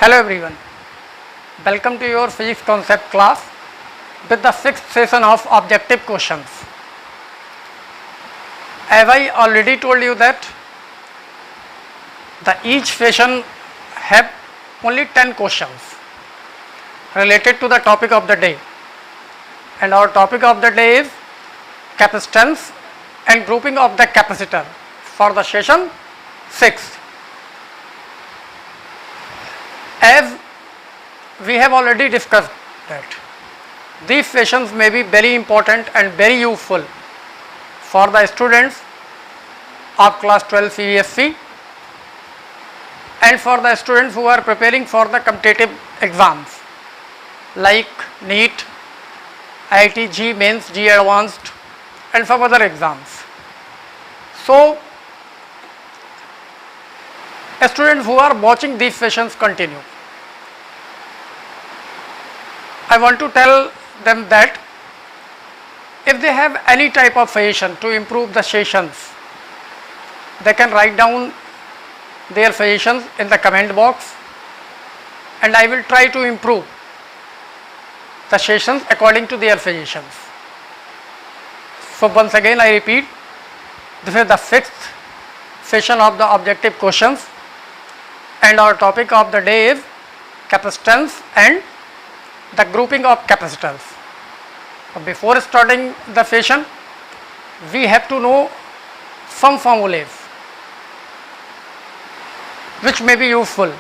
Hello everyone, welcome to your physics concept class with the 6th session of objective questions. As I already told you that each session have only 10 questions related to the topic of the day, and our topic of the day is capacitance and grouping of the capacitor for the session 6. As we have already discussed that these sessions may be very important and very useful for the students of class 12 CBSE and for the students who are preparing for the competitive exams like NEET, IIT JEE Mains, JEE Advanced and some other exams. So, students who are watching these sessions continue. I want to tell them that if they have any type of suggestion to improve the sessions, they can write down their suggestions in the comment box and I will try to improve the sessions according to their suggestions. So once again I repeat, this is the 6th session of the objective questions and our topic of the day is capacitance and the grouping of capacitors. Before starting the session, we have to know some formulas which may be useful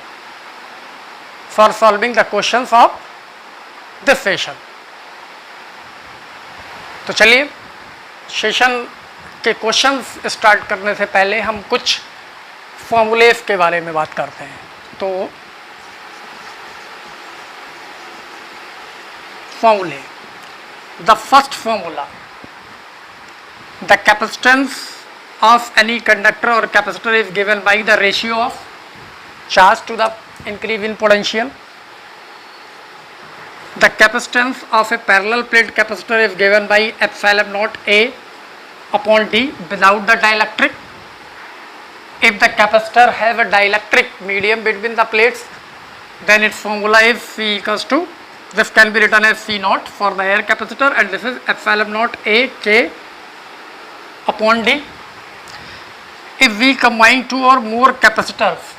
for solving the questions of this session. तो चलिए session के questions start करने से पहले हम कुछ formulas के बारे में बात करते हैं. तो formulae. The first formula, the capacitance of any conductor or capacitor is given by the ratio of charge to the increase in potential. The capacitance of a parallel plate capacitor is given by epsilon naught A upon D without the dielectric. If the capacitor has a dielectric medium between the plates, then its formula is C equals to, this can be written as C naught for the air capacitor and this is epsilon naught A K upon D. If we combine two or more capacitors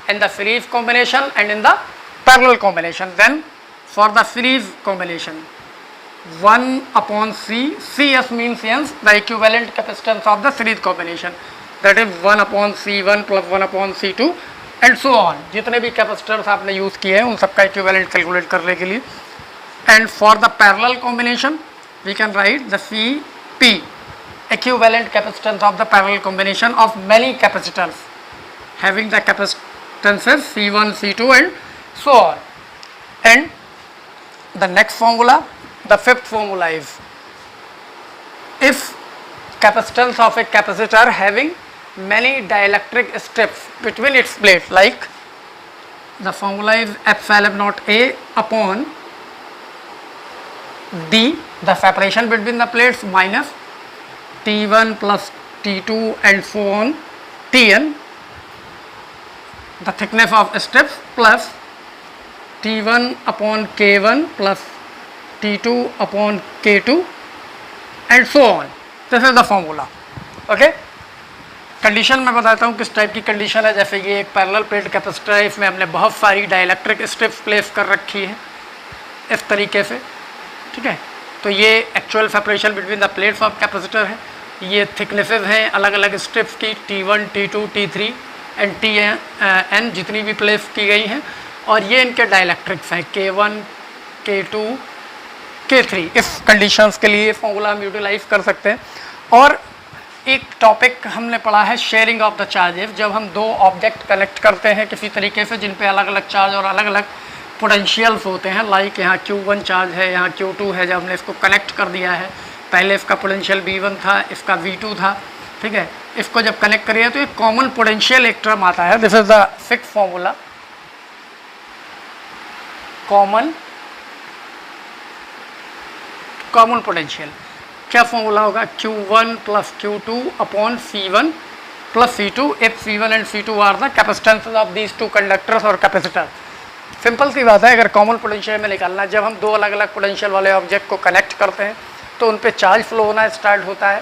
in the series combination and in the parallel combination, then for the series combination 1 upon C, Cs means hence the equivalent capacitance of the series combination, that is 1 upon C1 plus 1 upon C2 and so on. जितने भी capacitors आपने use किए हैं उन सबका equivalent calculate करने के लिए. And for the parallel combination we can write the C P equivalent capacitance of the parallel combination of many capacitors having the capacitances C1, C2 and so on. And the next formula, the fifth formula is, if capacitance of a capacitor having many dielectric strips between its plates, like the formula is epsilon naught A upon D, the separation between the plates, minus T1 plus T2 and so on Tn, the thickness of strips, plus T1 upon K1 plus T2 upon K2 and so on. This is the formula. Okay. Condition मैं बताता हूँ किस type की condition है. जैसे ये एक parallel plate capacitor है, इसमें हमने बहुत सारी डाइलेक्ट्रिक स्ट्रिप्स प्लेस कर रखी है इस तरीके से. ठीक है. तो ये actual separation between the plates of capacitor है. ये थिकनेसेस हैं अलग अलग स्ट्रिप्स की, T1, T2, T3 and Tn जितनी भी प्लेस की गई हैं, और ये इनके डाइलेक्ट्रिक्स हैं K1, K2, K3. इस कंडीशंस के लिए फॉर्मूला हम यूटिलाइज कर सकते हैं. और एक टॉपिक हमने पढ़ा है शेयरिंग ऑफ द चार्जेस. जब हम दो ऑब्जेक्ट कनेक्ट करते हैं किसी तरीके से जिन पे अलग अलग चार्ज और अलग अलग पोटेंशियल्स होते हैं, लाइक यहाँ Q1 चार्ज है, यहाँ Q2 है, जब हमने इसको कनेक्ट कर दिया है, पहले इसका पोटेंशियल V1 था, इसका V2 था. ठीक है. इसको जब कनेक्ट करिए तो एक कॉमन पोटेंशियल एक टर्म आता है. This is the sixth formula, common potential. क्या फॉर्मूला होगा? Q1 plus Q2 upon C1 plus C2 if C1 and C2 are the capacitances of these two conductors or capacitors. Simple सी बात है, अगर common potential में निकालना है, जब हम दो अलग अलग पोटेंशियल वाले ऑब्जेक्ट को कनेक्ट करते हैं तो उन पे चार्ज फ्लो होना स्टार्ट होता है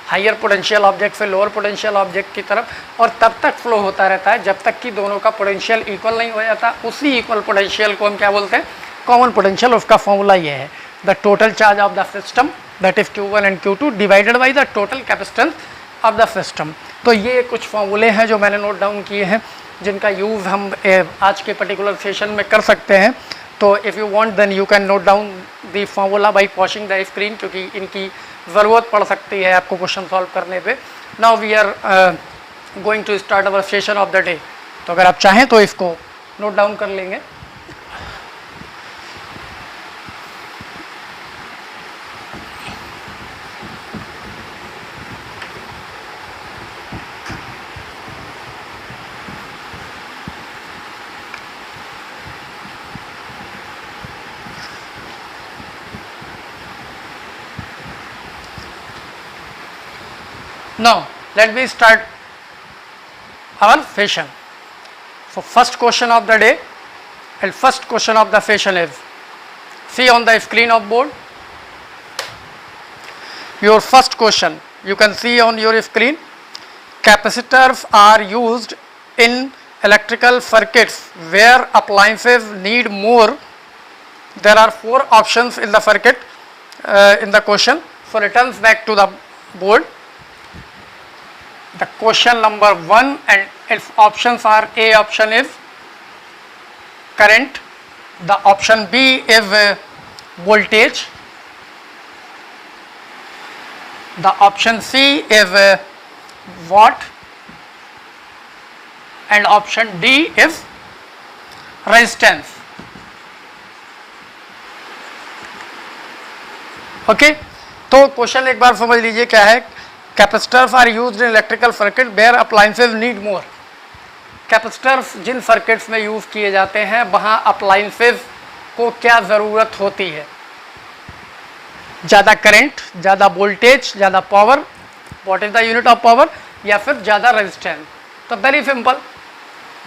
हायर पोटेंशियल ऑब्जेक्ट से लोअर पोटेंशियल ऑब्जेक्ट की तरफ, और तब तक फ्लो होता रहता है जब तक कि दोनों का पोटेंशियल इक्वल नहीं हो जाता। उसी इक्वल पोटेंशियल को हम क्या बोलते हैं, कॉमन पोटेंशियल। उसका फॉर्मूला ये है, the total charge of the system that is Q1 and Q2 divided by the total capacitance of the system. तो ये कुछ फॉर्मूले हैं जो मैंने नोट डाउन किए हैं, जिनका यूज़ हम आज के पर्टिकुलर सेशन में कर सकते हैं। तो if you want then you can note down the formula by watching the screen, क्योंकि इनकी ज़रूरत पड़ सकती है आपको क्वेश्चन सॉल्व करने पे। Now we are going to start our session of the day. तो अगर आप चाहें तो इसको नोट डाउन कर लेंगे। Now let me start our session. So first question of the day and first question of the session is, see on the screen of board, your first question you can see on your screen. Capacitors are used in electrical circuits where appliances need more. There are four options in the circuit in the question. So returns back to the board. The question number 1 and its options are, A option is current, the option B is voltage, the option C is watt, and option D is resistance. Okay, तो question एक बार समझ लीजिए क्या है। Capacitors are used in electrical circuit where appliances need more. Capacitors जिन circuits में use किए जाते हैं वहां अप्लायंसेज को क्या ज़रूरत होती है, ज़्यादा करंट, ज़्यादा वोल्टेज, ज़्यादा power, what is the unit of power, या फिर ज़्यादा रेजिस्टेंस। तो वेरी सिंपल,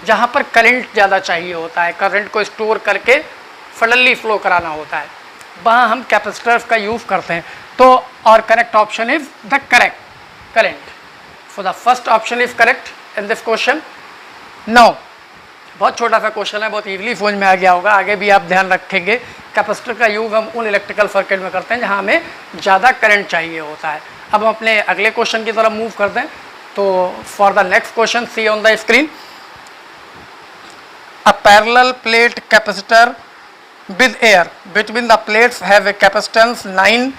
जहाँ पर करंट ज़्यादा चाहिए होता है, करंट को स्टोर करके सडनली फ्लो कराना होता है, वहाँ हम कैपेसिटर्स का यूज़ करते हैं। तो और correct option is the correct current. So the first option is correct in this question. Now बहुत छोटा सा क्वेश्चन है, बहुत इजीली समझ में आ गया होगा, आगे भी आप ध्यान रखेंगे। कैपेसिटर का यूज़ हम उन इलेक्ट्रिकल सर्किट में करते हैं जहाँ हमें ज़्यादा करंट चाहिए होता है। अब हम अपने अगले क्वेश्चन की तरफ मूव करते हैं। तो for the next question, see on the screen, a parallel plate capacitor with air between the plates have a capacitance 9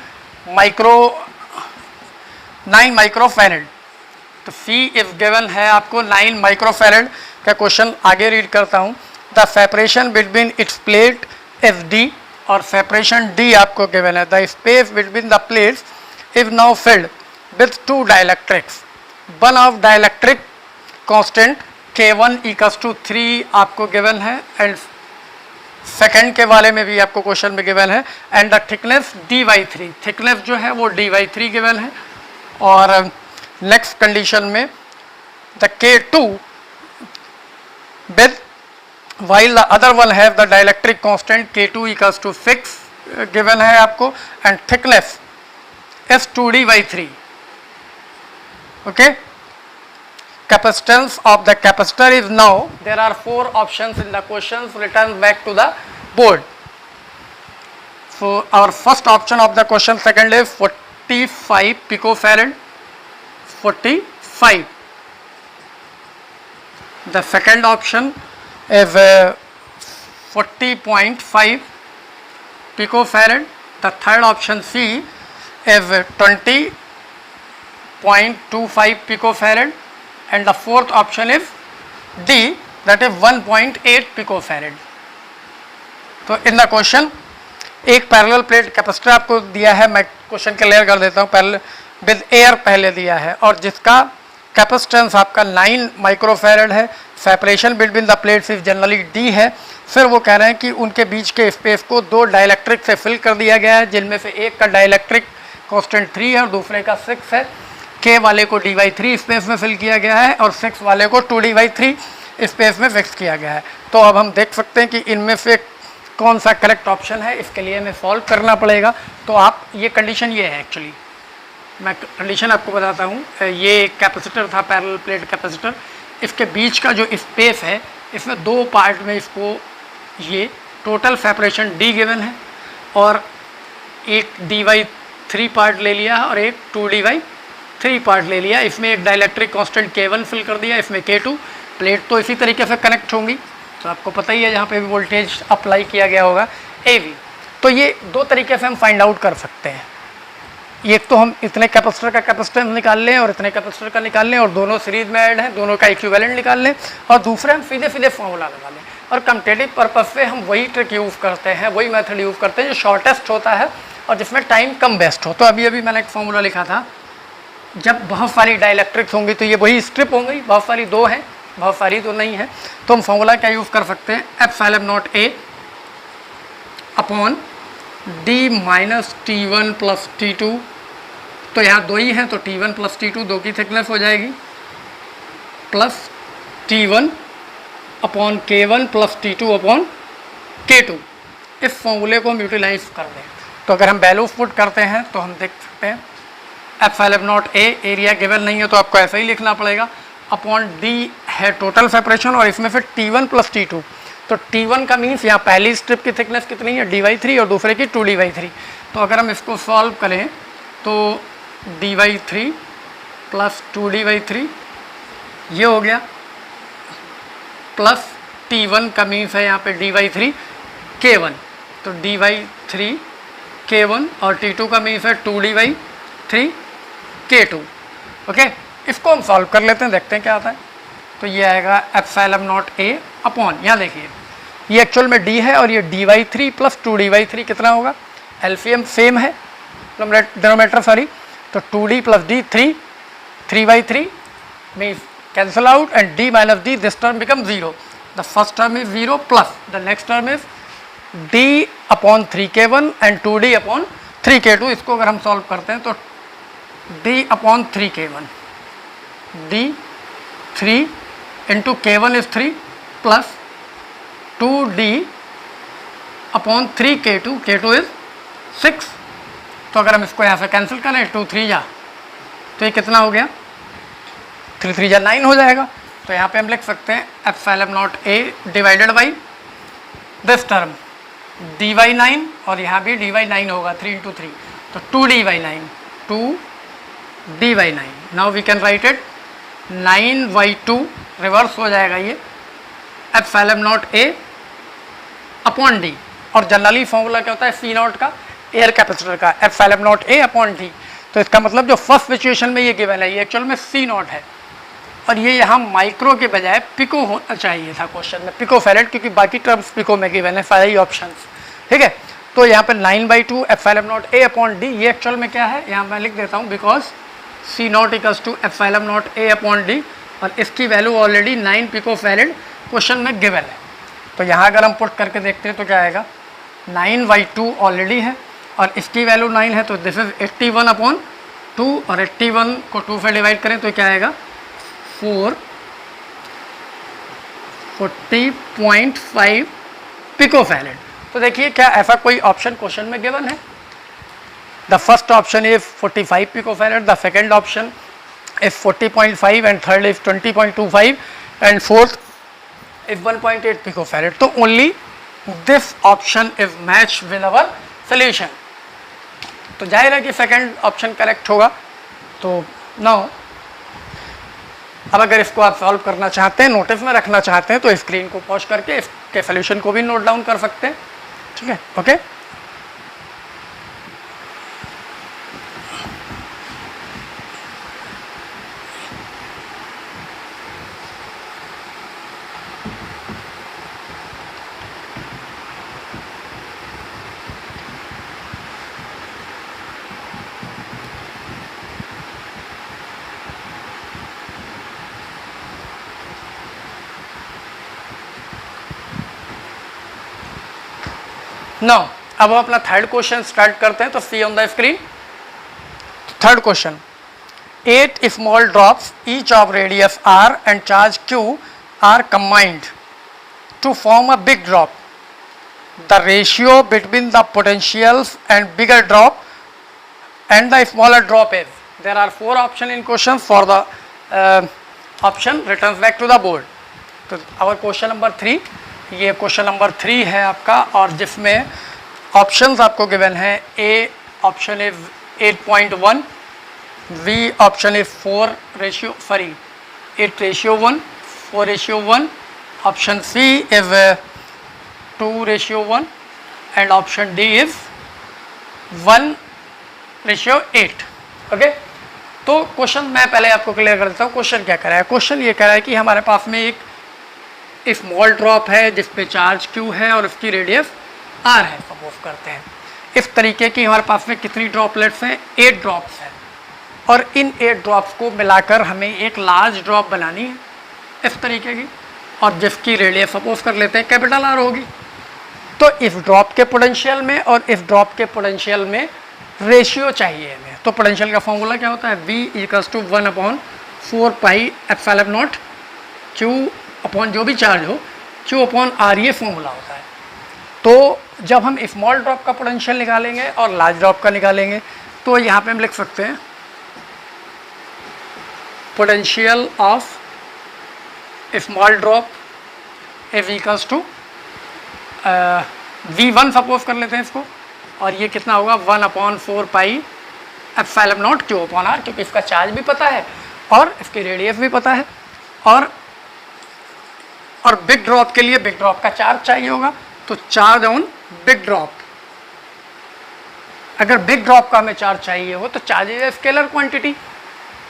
microfarad। तो C if given है आपको 9 microfarad का क्वेश्चन आगे रीड करता हूँ। The separation between its plate is D और separation D आपको given है। The space between the plates is now filled with 2 dielectrics. One of dielectric constant K1 equals to 3 आपको गिवन है, and second के वाले में भी आपको क्वेश्चन में गिवन है, and the thickness D/3, thickness जो है वो D/3 गिवन है। और नेक्स्ट कंडीशन में the K2 with while the other one have the dielectric constant K2 equals to 6 given है आपको, and thickness is 2D/3। Okay, capacitance of the capacitor is now, there are 4 options in the questions, return back to the board. So our first option of the question second is 45 picofarad, 45. The second option is 40.5 picofarad. The third option C is 20.25 picofarad. And the fourth option is D, that is 1.8 picofarad. तो in the question एक parallel plate capacitor आपको दिया है, मैं question clear कर देता हूँ। Parallel with air पहले दिया है और जिसका कैपेसिटेंस आपका 9 माइक्रोफैरड है। Separation between the plates is generally D है। फिर वो कह रहे हैं कि उनके बीच के स्पेस को 2 डाइलेक्ट्रिक से फिल कर दिया गया है, जिनमें से एक का डाइलेक्ट्रिक कांस्टेंट 3 है और दूसरे का 6 है। K वाले को D/3 स्पेस में फिल किया गया है और 6 वाले को 2D/3 स्पेस में फिक्स किया गया है। तो अब हम देख सकते हैं कि इनमें से कौन सा करेक्ट ऑप्शन है, इसके लिए हमें सॉल्व करना पड़ेगा। तो आप ये कंडीशन ये है, एक्चुअली मैं कंडीशन आपको बताता हूँ। ये कैपेसिटर था, पैरेलल प्लेट कैपेसिटर, इसके बीच का जो स्पेस है इसमें दो पार्ट में इसको ये टोटल सेपरेशन d गिवन है और एक dy3 पार्ट ले लिया है और एक 2dy3 पार्ट ले लिया। इसमें एक डाइलेक्ट्रिक कांस्टेंट K1 फिल कर दिया, इसमें K2। प्लेट तो इसी तरीके से कनेक्ट होंगी, तो आपको पता ही है जहाँ पे भी वोल्टेज अप्लाई किया गया होगा AV। तो ये दो तरीके से हम फाइंड आउट कर सकते हैं। एक तो हम इतने कैपेसिटर का कैपेसिटेंस निकाल लें और इतने कैपेसिटर का निकाल लें और दोनों सीरीज में ऐड हैं, दोनों का इक्विवेलेंट निकाल लें, और दूसरे हम सीधे सीधे फॉर्मूला लगा लें। और कम्पिटेटिव पर्पज से हम वही ट्रिक यूज़ करते हैं, वही मेथड यूज़ करते हैं जो शॉर्टेस्ट होता है और जिसमें टाइम कम वेस्ट हो। तो अभी अभी मैंने एक फॉर्मूला लिखा था, जब बहुत सारी डाइलेक्ट्रिक्स होंगी तो ये वही स्ट्रिप होंगी, बहुत सारी दो हैं, बहुत सारी तो नहीं है। तो हम फॉर्मूला क्या यूज़ कर सकते हैं, ε0A upon d minus T1 plus T2। तो यहाँ दो ही हैं तो T1 प्लस T2 दो की थिकनेस हो जाएगी, plus T1 upon K1 plus T2 upon K2। इस फॉर्मूले को हम यूटिलाइज कर दें तो अगर हम वैल्यूज पुट करते हैं तो हम देख सकते हैं ε0A एरिया गिवन नहीं है तो आपको ऐसा ही लिखना पड़ेगा, अपॉन d है टोटल सेपरेशन और इसमें फिर T1 प्लस T2। तो T1 का मीन्स यहाँ पहली स्ट्रिप की थिकनेस कितनी है dy3 और दूसरे की 2dy3। तो अगर हम इसको सॉल्व करें तो dy3 प्लस 2dy3 ये हो गया, प्लस T1 का मीन्स है यहाँ पे dy3 K1, तो dy3 K1 और T2 का मीन्स है 2dy3 K2। ओके, इसको हम सॉल्व कर लेते हैं, देखते हैं क्या आता है। तो ये आएगा ε0A अपॉन, यहाँ देखिए ये एक्चुअल में d है और ये dy3 प्लस 2dy3 कितना होगा, एलसीएम सेम है डिनोमिनेटर सॉरी, तो 2d plus d 3/3 means cancel out and d minus d, this term becomes 0. The first term is 0 plus the next term is d upon 3k1 and 2d upon 3k2। इसको अगर हम solve करते हैं तो d upon 3k1, d 3 into k1 is 3 plus 2d upon 3k2, k2 is 6। तो अगर हम इसको यहाँ से कैंसिल करें 2 3 जा तो ये कितना हो गया, 3 3 जा 9 हो जाएगा। तो यहाँ पे हम लिख सकते हैं ε0A divided by this term dy9 और यहाँ भी dy9 होगा 3 into 3, तो 2dy9, 2dy9। Now we can write it 9/2 reverse हो जाएगा ये ε0A अपॉन d। और जनरली फॉर्मूला क्या होता है C0 का, एयर कैपेसिटर का, ε0A अपॉन d। तो इसका मतलब जो फर्स्ट सिचुएशन में ये गिवन है ये एक्चुअल में C0 है और ये यहाँ माइक्रो के बजाय पिको होना चाहिए था क्वेश्चन में, पिको फैरेड, क्योंकि बाकी टर्म्स पिको में गिवन है सारे ही ऑप्शंस। ठीक है, तो यहाँ पे 9/2 ε0A अपॉन d, ये एक्चुअल में क्या है यहाँ मैं लिख देता हूँ, because C0 equals to ε0A upon d और इसकी value already 9 pico farad question में गिवन है। तो यहाँ अगर हम पुट करके देखते हैं तो क्या आएगा, 9/2 ऑलरेडी है और इसकी वैल्यू 9 है, तो दिस इज 81 अपॉन 2 और 81 को 2 से डिवाइड करें तो क्या आएगा 40.5 पिको फैरेड। तो देखिए क्या ऐसा कोई ऑप्शन क्वेश्चन में गिवन है। The first option is 45 pico farad, the second option is 40.5 and third is 20.25 and fourth is 1.8 pico farad. तो only this option is match with our solution. तो जाहिर है कि सेकेंड ऑप्शन करेक्ट होगा। तो now अब अगर इसको आप सॉल्व करना चाहते हैं, नोटिस में रखना चाहते हैं, तो स्क्रीन को पॉज करके इसके सोल्यूशन को भी नोट डाउन कर सकते हैं। ठीक है, ओके। नाउ अब हम अपना थर्ड क्वेश्चन स्टार्ट करते हैं। तो see on the screen third question, 8 small drops each of radius r and charge q are combined to form a big drop, the ratio between the potentials and bigger drop and the smaller drop is. There are 4 options in question. For the option returns back to the board. तो our question number 3, ये question number 3 है आपका, और जिसमें options आपको given है. A option is 8.1, B option is 8:1, 4:1, option C is 2:1 and option D is 1:8. Okay, तो question मैं पहले आपको क्लियर कर देता हूँ. क्वेश्चन क्या कर रहा है? क्वेश्चन ये कह रहा है कि हमारे पास में एक स्मॉल ड्रॉप है जिस पे चार्ज Q है और उसकी रेडियस R है. सपोज करते हैं इस तरीके की हमारे पास में कितनी ड्रॉपलेट्स हैं? 8 ड्रॉप्स हैं, और इन 8 ड्रॉप्स को मिलाकर हमें एक लार्ज ड्रॉप बनानी है इस तरीके की, और जिसकी रेडियस सपोज कर लेते हैं कैपिटल R होगी. तो इस ड्रॉप के पोटेंशियल में और इस ड्रॉप के पोटेंशियल में रेशियो चाहिए हमें. तो पोटेंशियल का फॉर्मूला क्या होता है? V = 1/4πε0 Q अपॉन जो भी चार्ज हो Q/R, ये फॉर्मूला होता है. तो जब हम स्मॉल ड्रॉप का पोटेंशियल निकालेंगे और लार्ज ड्रॉप का निकालेंगे, तो यहाँ पे हम लिख सकते हैं potential of small drop is equals to V1 suppose कर लेते हैं इसको, और ये कितना होगा? 1/4πε0 Q/R, क्योंकि इसका चार्ज भी पता है और इसकी रेडियस भी पता है. और बिग ड्रॉप के लिए बिग ड्रॉप का चार्ज चाहिए होगा, तो चार्ज ऑन बिग ड्रॉप. अगर बिग ड्रॉप का हमें चार्ज चाहिए हो तो चार्ज इज स्केलर क्वांटिटी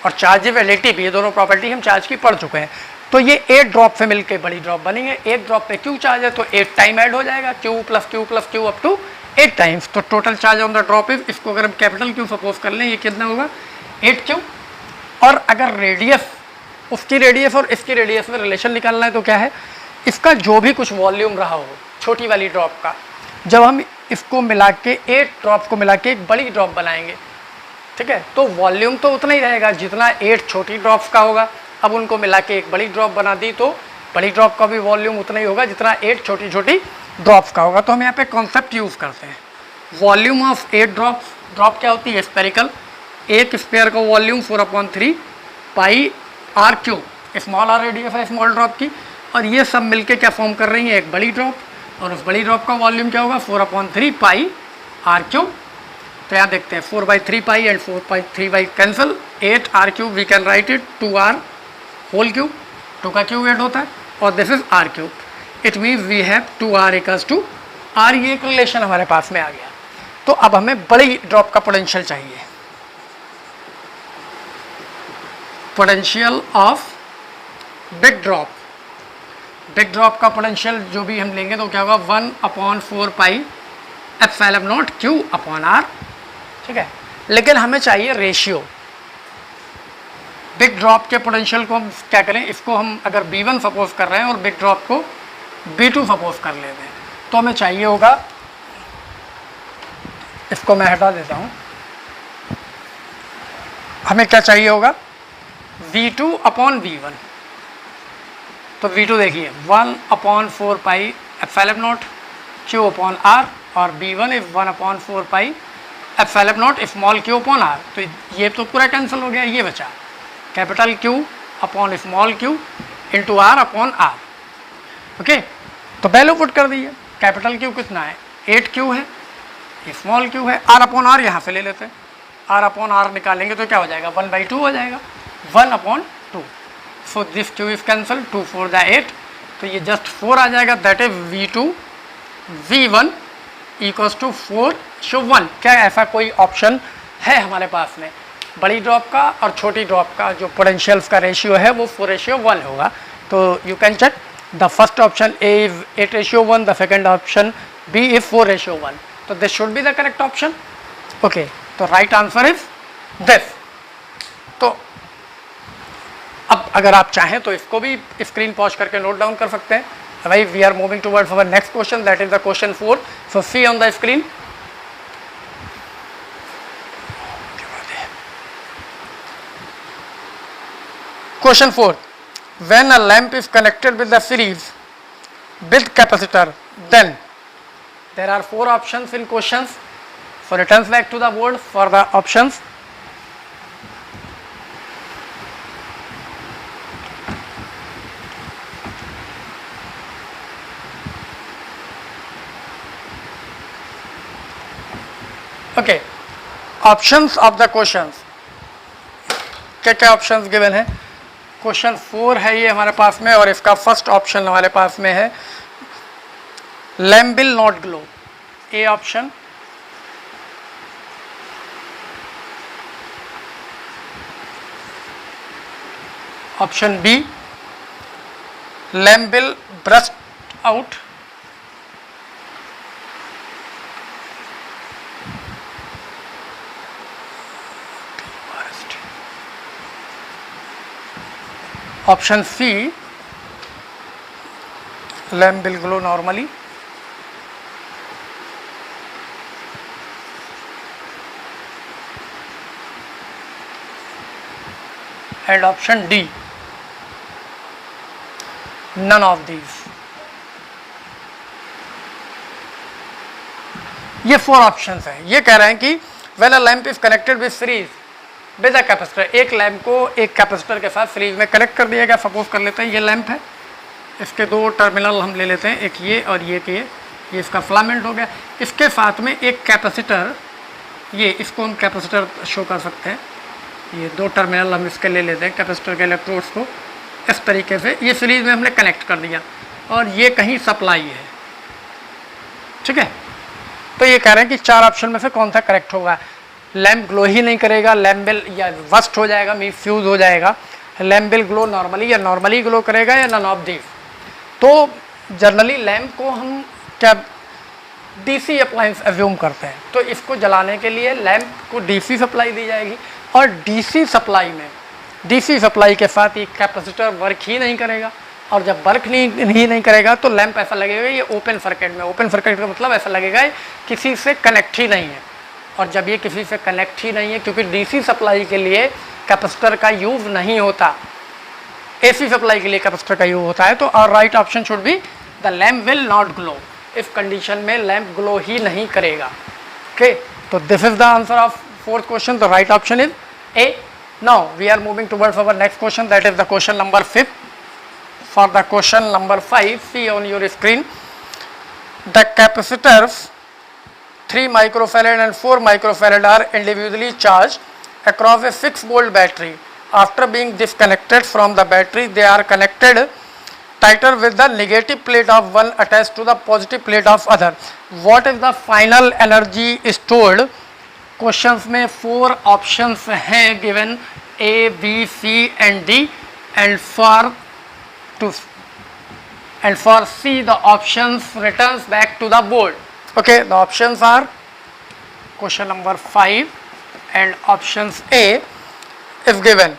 और चार्जेबिलिटी भी, ये दोनों प्रॉपर्टी हम चार्ज की पढ़ चुके हैं. तो ये 8 ड्रॉप से मिलकर बड़ी ड्रॉप बनेंगे. एक ड्रॉप पे Q चार्ज है तो 8 टाइम ऐड हो जाएगा, Q + Q + Q up to 8 times. तो total charge on the drop is, इसको अगर हम कैपिटल Q सपोज कर लें, ये कितना होगा? 8Q. और अगर रेडियस, उसकी रेडियस और इसकी रेडियस में रिलेशन निकालना है तो क्या है? इसका जो भी कुछ वॉल्यूम रहा हो छोटी वाली ड्रॉप का, जब हम इसको मिला के 8 ड्रॉप को मिला के एक बड़ी ड्रॉप बनाएंगे, ठीक है, तो वॉल्यूम तो उतना ही रहेगा जितना 8 छोटी ड्रॉप्स का होगा. अब उनको मिला के एक बड़ी ड्रॉप बना दी तो बड़ी ड्रॉप का भी वॉल्यूम उतना ही होगा जितना 8 छोटी छोटी ड्रॉप्स का होगा. तो हम यहाँ पे कॉन्सेप्ट यूज़ करते हैं. Volume of 8 drops. ड्रॉप क्या होती है? स्पेरिकल. एक स्पेयर का volume 4/3πr3. Small r radius है स्मॉल ड्रॉप की, और ये सब मिलके क्या फॉर्म कर रही है? एक बड़ी ड्रॉप. और उस बड़ी ड्रॉप का वॉल्यूम क्या होगा? 4/3πr3. तो यहाँ देखते हैं 4/3π and 4/3π cancel. 8r3 we can write it 2r whole cube. 2 का क्यूब ऐड होता है और this is r3. It means we have 2r = r. ये एक रिलेशन हमारे पास में आ गया. तो अब हमें बड़ी ड्रॉप का पोटेंशियल चाहिए. Potential of big drop. Big drop का पोटेंशियल जो भी हम लेंगे तो क्या होगा? 1/4πε0 Q/R. ठीक है, लेकिन हमें चाहिए रेशियो. बिग ड्रॉप के पोटेंशियल को हम क्या करें? इसको हम अगर B1 सपोज कर रहे हैं और बिग ड्रॉप को B2 सपोज कर लेते हैं, तो हमें चाहिए होगा, इसको मैं हटा देता हूँ, हमें क्या चाहिए होगा? V2/V1. तो V2 देखिए 1/4πε0 Q/R और B1 इज 1/4πε0 स्मॉल Q/R. तो ये तो पूरा कैंसिल हो गया, ये बचा कैपिटल Q/स्मॉल Q इंटू R/R. ओके, तो वैल्यू पुट कर दीजिए. कैपिटल Q कितना है? 8Q है, स्मॉल Q है. R/R यहाँ से ले लेते हैं. R/R निकालेंगे तो क्या हो जाएगा? 1/2 हो जाएगा. 1/2. So this Q is cancel. 2 4 × 8, तो ये जस्ट 4 आ जाएगा. That is V1 = 4:1. क्या ऐसा कोई ऑप्शन है हमारे पास में? बड़ी ड्रॉप का और छोटी ड्रॉप का जो पोटेंशियल्स का रेशियो है वो 4:1 होगा. तो you can check. The first option A is 8:1, the second option B is 4:1. तो this should be the correct option. Okay, तो राइट आंसर इज दिस. तो अब अगर आप चाहें तो इसको भी स्क्रीन पॉज करके नोट डाउन कर सकते हैं. भाई, we are moving towards our next question, that is the question 4. So see on the screen. Question 4. when a lamp is connected with the series with capacitor, then there are 4 options in questions. So returns back to the board for the options. Okay, options of the questions. क्या क्या options given है? Question 4 है ये हमारे पास में, और इसका फर्स्ट ऑप्शन हमारे पास में है lamp will not glow, A option. Option B, lamp will burst out. Option C, lamp will glow normally. And option D, none of these. ये 4 ऑप्शंस हैं। ये कह रहे हैं कि when a lamp is connected with series with a capacitor, एक lamp को एक कैपेसिटर के साथ सीरीज में कनेक्ट कर दिया गया। सपोज कर लेते हैं ये लैम्प है, इसके 2 टर्मिनल हम ले लेते हैं, एक ये और ये के ये इसका फिलामेंट हो गया। इसके साथ में एक कैपेसिटर, ये इसको हम कैपेसिटर शो कर सकते हैं। ये 2 टर्मिनल हम इसके ले लेते हैं, कैपेसिटर के इलेक्ट्रोड्स को इस तरीके से ये सीरीज में हमने कनेक्ट कर दिया, और ये कहीं सप्लाई है। ठीक है, तो ये कह रहे हैं कि 4 ऑप्शन में से कौन सा करेक्ट होगा। लैम्प ग्लो ही नहीं करेगा, लैम्प विल या वस्ट हो जाएगा, मीन फ्यूज हो जाएगा। लैम्प विल ग्लो नॉर्मली या नॉर्मली ग्लो करेगा, या नन ऑफ दिस। तो जनरली लैम्प को हम क्या डीसी अप्लायंस एज्यूम करते हैं, तो इसको जलाने के लिए लैम्प को डीसी सप्लाई दी जाएगी, और डीसी सप्लाई में डीसी सप्लाई के साथ ये कैपेसिटर वर्क ही नहीं करेगा, और जब वर्क नहीं करेगा तो लैम्प ऐसा लगेगा ये ओपन सर्किट में। ओपन सर्किट का मतलब ऐसा लगेगा किसी से कनेक्ट ही नहीं है, और जब ये किसी से कनेक्ट ही नहीं है, क्योंकि डीसी सप्लाई के लिए कैपेसिटर का यूज़ नहीं होता, एसी सप्लाई के लिए कैपेसिटर का यूज होता है। तो और right option should be the lamp will not glow. इस कंडीशन में लैम्प ग्लो ही नहीं करेगा। ओके, तो this is the answer of 4th question. The right option is A. Now we are moving towards our next question, that is the question number 5. For the question number 5, see on your screen, the capacitors 3 microfarad and 4 microfarad are individually charged across a 6-volt battery. After being disconnected from the battery, they are connected tighter with the negative plate of one attached to the positive plate of other. What is the final energy stored? Questions में 4 options हैं given, A, B, C and D, and for C the options returns back to the board. Okay, the options are question number 5 and options A is given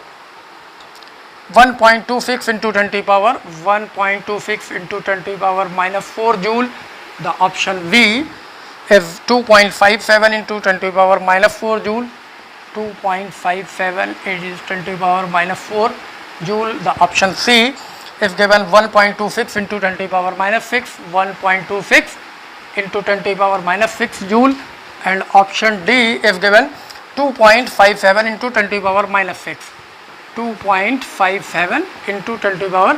1.26 into 10 to the power 1.26 into 10 to the power minus 4 joule. The option B is 2.57 into 10 to the power minus 4 joule. 2.57 is 10 to the power minus 4 joule. The option C is given 1.26 into 10 to the power minus 6, 1.26 into 10 to the power minus 6 joule, and option D is given 2.57 into 10 to the power minus 6, 2.57 into 10 to the power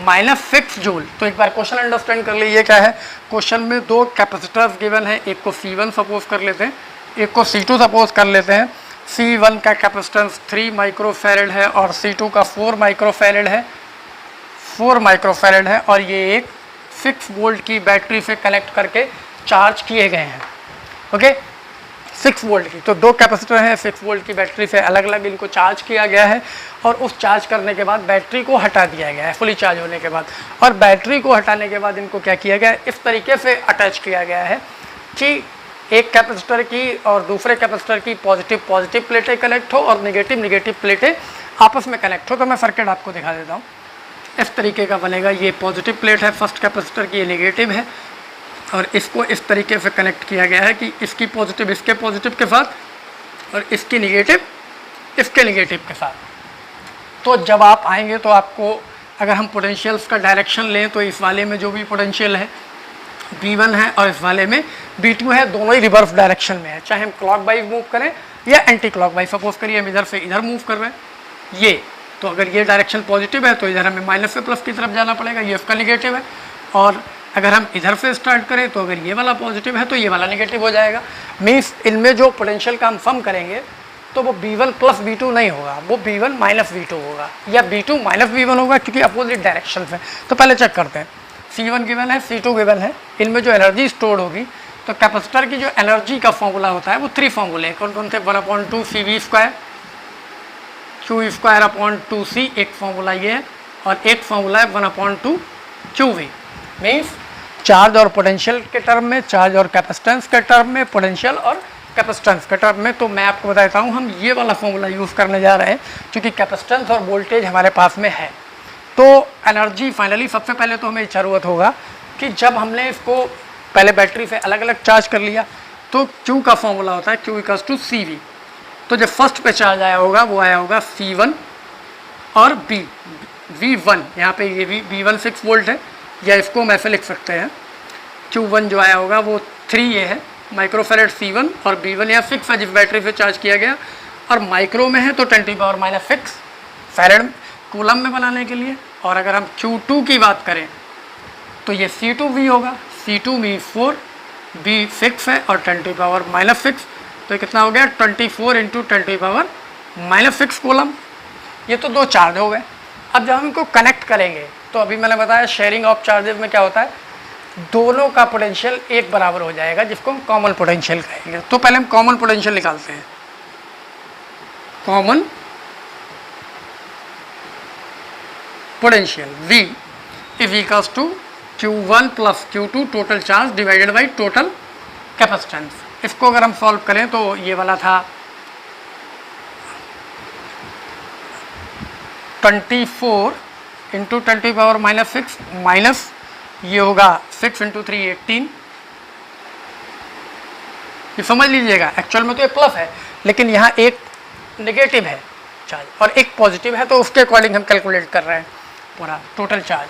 minus 6 joule. तो एक बार question understand कर लीजिए क्या है। Question में 2 capacitors given है, एक को C1 सपोज कर लेते हैं, एक को C2 सपोज कर लेते हैं। C1 का कैपेसिटेंस 3 माइक्रोफैरेड है और C2 का 4 माइक्रोफैरेड है, 4 माइक्रोफैरेड है, और ये एक 6 वोल्ट की बैटरी से कनेक्ट करके चार्ज किए गए हैं। ओके, 6 वोल्ट की, तो 2 कैपेसिटर हैं, 6 वोल्ट की बैटरी से अलग अलग इनको चार्ज किया गया है, और उस चार्ज करने के बाद बैटरी को हटा दिया गया है फुली चार्ज होने के बाद। और बैटरी को हटाने के बाद इनको क्या किया गया है, इस तरीके से अटैच किया गया है कि एक कैपेसिटर की और दूसरे कैपेसिटर की पॉजिटिव प्लेटें कनेक्ट हो और नेगेटिव प्लेटें आपस में कनेक्ट हो। तो मैं सर्किट आपको दिखा देता हूँ। इस तरीके का बनेगा, ये पॉजिटिव प्लेट है फर्स्ट कैपेसिटर की, ये नेगेटिव है, और इसको इस तरीके से कनेक्ट किया गया है कि इसकी पॉजिटिव इसके पॉजिटिव के साथ और इसकी नेगेटिव इसके नेगेटिव के साथ। तो जब आप आएंगे तो आपको अगर हम पोटेंशियल्स का डायरेक्शन लें तो इस वाले में जो भी पोटेंशियल है V1 है और इस वाले में V2 है, दोनों ही रिवर्स डायरेक्शन में है, चाहे हम क्लॉक वाइज मूव करें या एंटी क्लॉक वाइज। सपोज करिए हम इधर से इधर मूव कर रहे हैं ये, तो अगर ये डायरेक्शन पॉजिटिव है तो इधर हमें माइनस से प्लस की तरफ जाना पड़ेगा, ये इसका निगेटिव है। और अगर हम इधर से स्टार्ट करें तो अगर ये वाला पॉजिटिव है तो ये वाला निगेटिव हो जाएगा। मीन्स इनमें जो पोटेंशियल का हम सम करेंगे तो वो V1 प्लस V2 नहीं होगा, वो V1 माइनस V2 होगा या V2 माइनस V1 होगा, क्योंकि अपोजिट डायरेक्शन में। तो पहले चेक करते हैं, C1 गिवन है, C2 गिवन है, इनमें जो एनर्जी स्टोर होगी, तो कैपेसिटर की जो एनर्जी का फॉर्मूला होता है वो 3 फॉर्मूले कौन कौन से, 1/2 CV², Q²/2C एक फॉर्मूला ये है, और एक फॉर्मूला है 1/2 QV। मीन्स चार्ज और पोटेंशियल के टर्म में, चार्ज और कैपेसिटेंस के टर्म में, पोटेंशियल और कैपेसिटेंस के टर्म में। तो मैं आपको बताता हूँ, हम ये वाला फॉर्मूला यूज़ करने जा रहे हैं क्योंकि कैपेसिटेंस और वोल्टेज हमारे पास में है। तो एनर्जी फाइनली सबसे पहले तो हमें ज़रूरत होगा कि जब हमने इसको पहले बैटरी से अलग अलग चार्ज कर लिया तो Q का फॉर्मूला होता है Q=CV। तो जब फर्स्ट पे चार्ज आया होगा वो आया होगा C1 और V1, यहाँ पे ये भी V1 6 वोल्ट है, या इसको हम ऐसे लिख सकते हैं, Q1 जो आया होगा वो 3 ये है माइक्रोफेरेड C1, और V1 या 6 है जिस बैटरी से चार्ज किया गया, और माइक्रो में है तो 10⁻⁻6 फेरेड कूलम में बनाने के लिए। और अगर हम Q2 की बात करें तो ये C2V होगा, C2 मीन 4, V 6 है और 10⁻⁻6, तो ये कितना हो गया 24 × 10⁻⁻6 कूलम। ये तो 2 चार्ज हो गए। अब जब हम इनको कनेक्ट करेंगे तो अभी मैंने बताया शेयरिंग ऑफ चार्जेस में क्या होता है, दोनों का पोटेंशियल एक बराबर हो जाएगा, जिसको हम कॉमन पोटेंशियल कहेंगे। तो पहले हम कॉमन पोटेंशियल निकालते हैं। Common potential V = Q1 + Q2 total charge divided by total capacitance. इसको अगर हम सॉल्व करें तो ये वाला था 24 × 10⁻⁻6 माइनस ये होगा 6 × 3 18। ये समझ लीजिएगा, एक्चुअल में तो ये प्लस है लेकिन यहाँ एक नेगेटिव है चार्ज और एक पॉजिटिव है, तो उसके अकॉर्डिंग हम कैलकुलेट कर रहे हैं पूरा total charge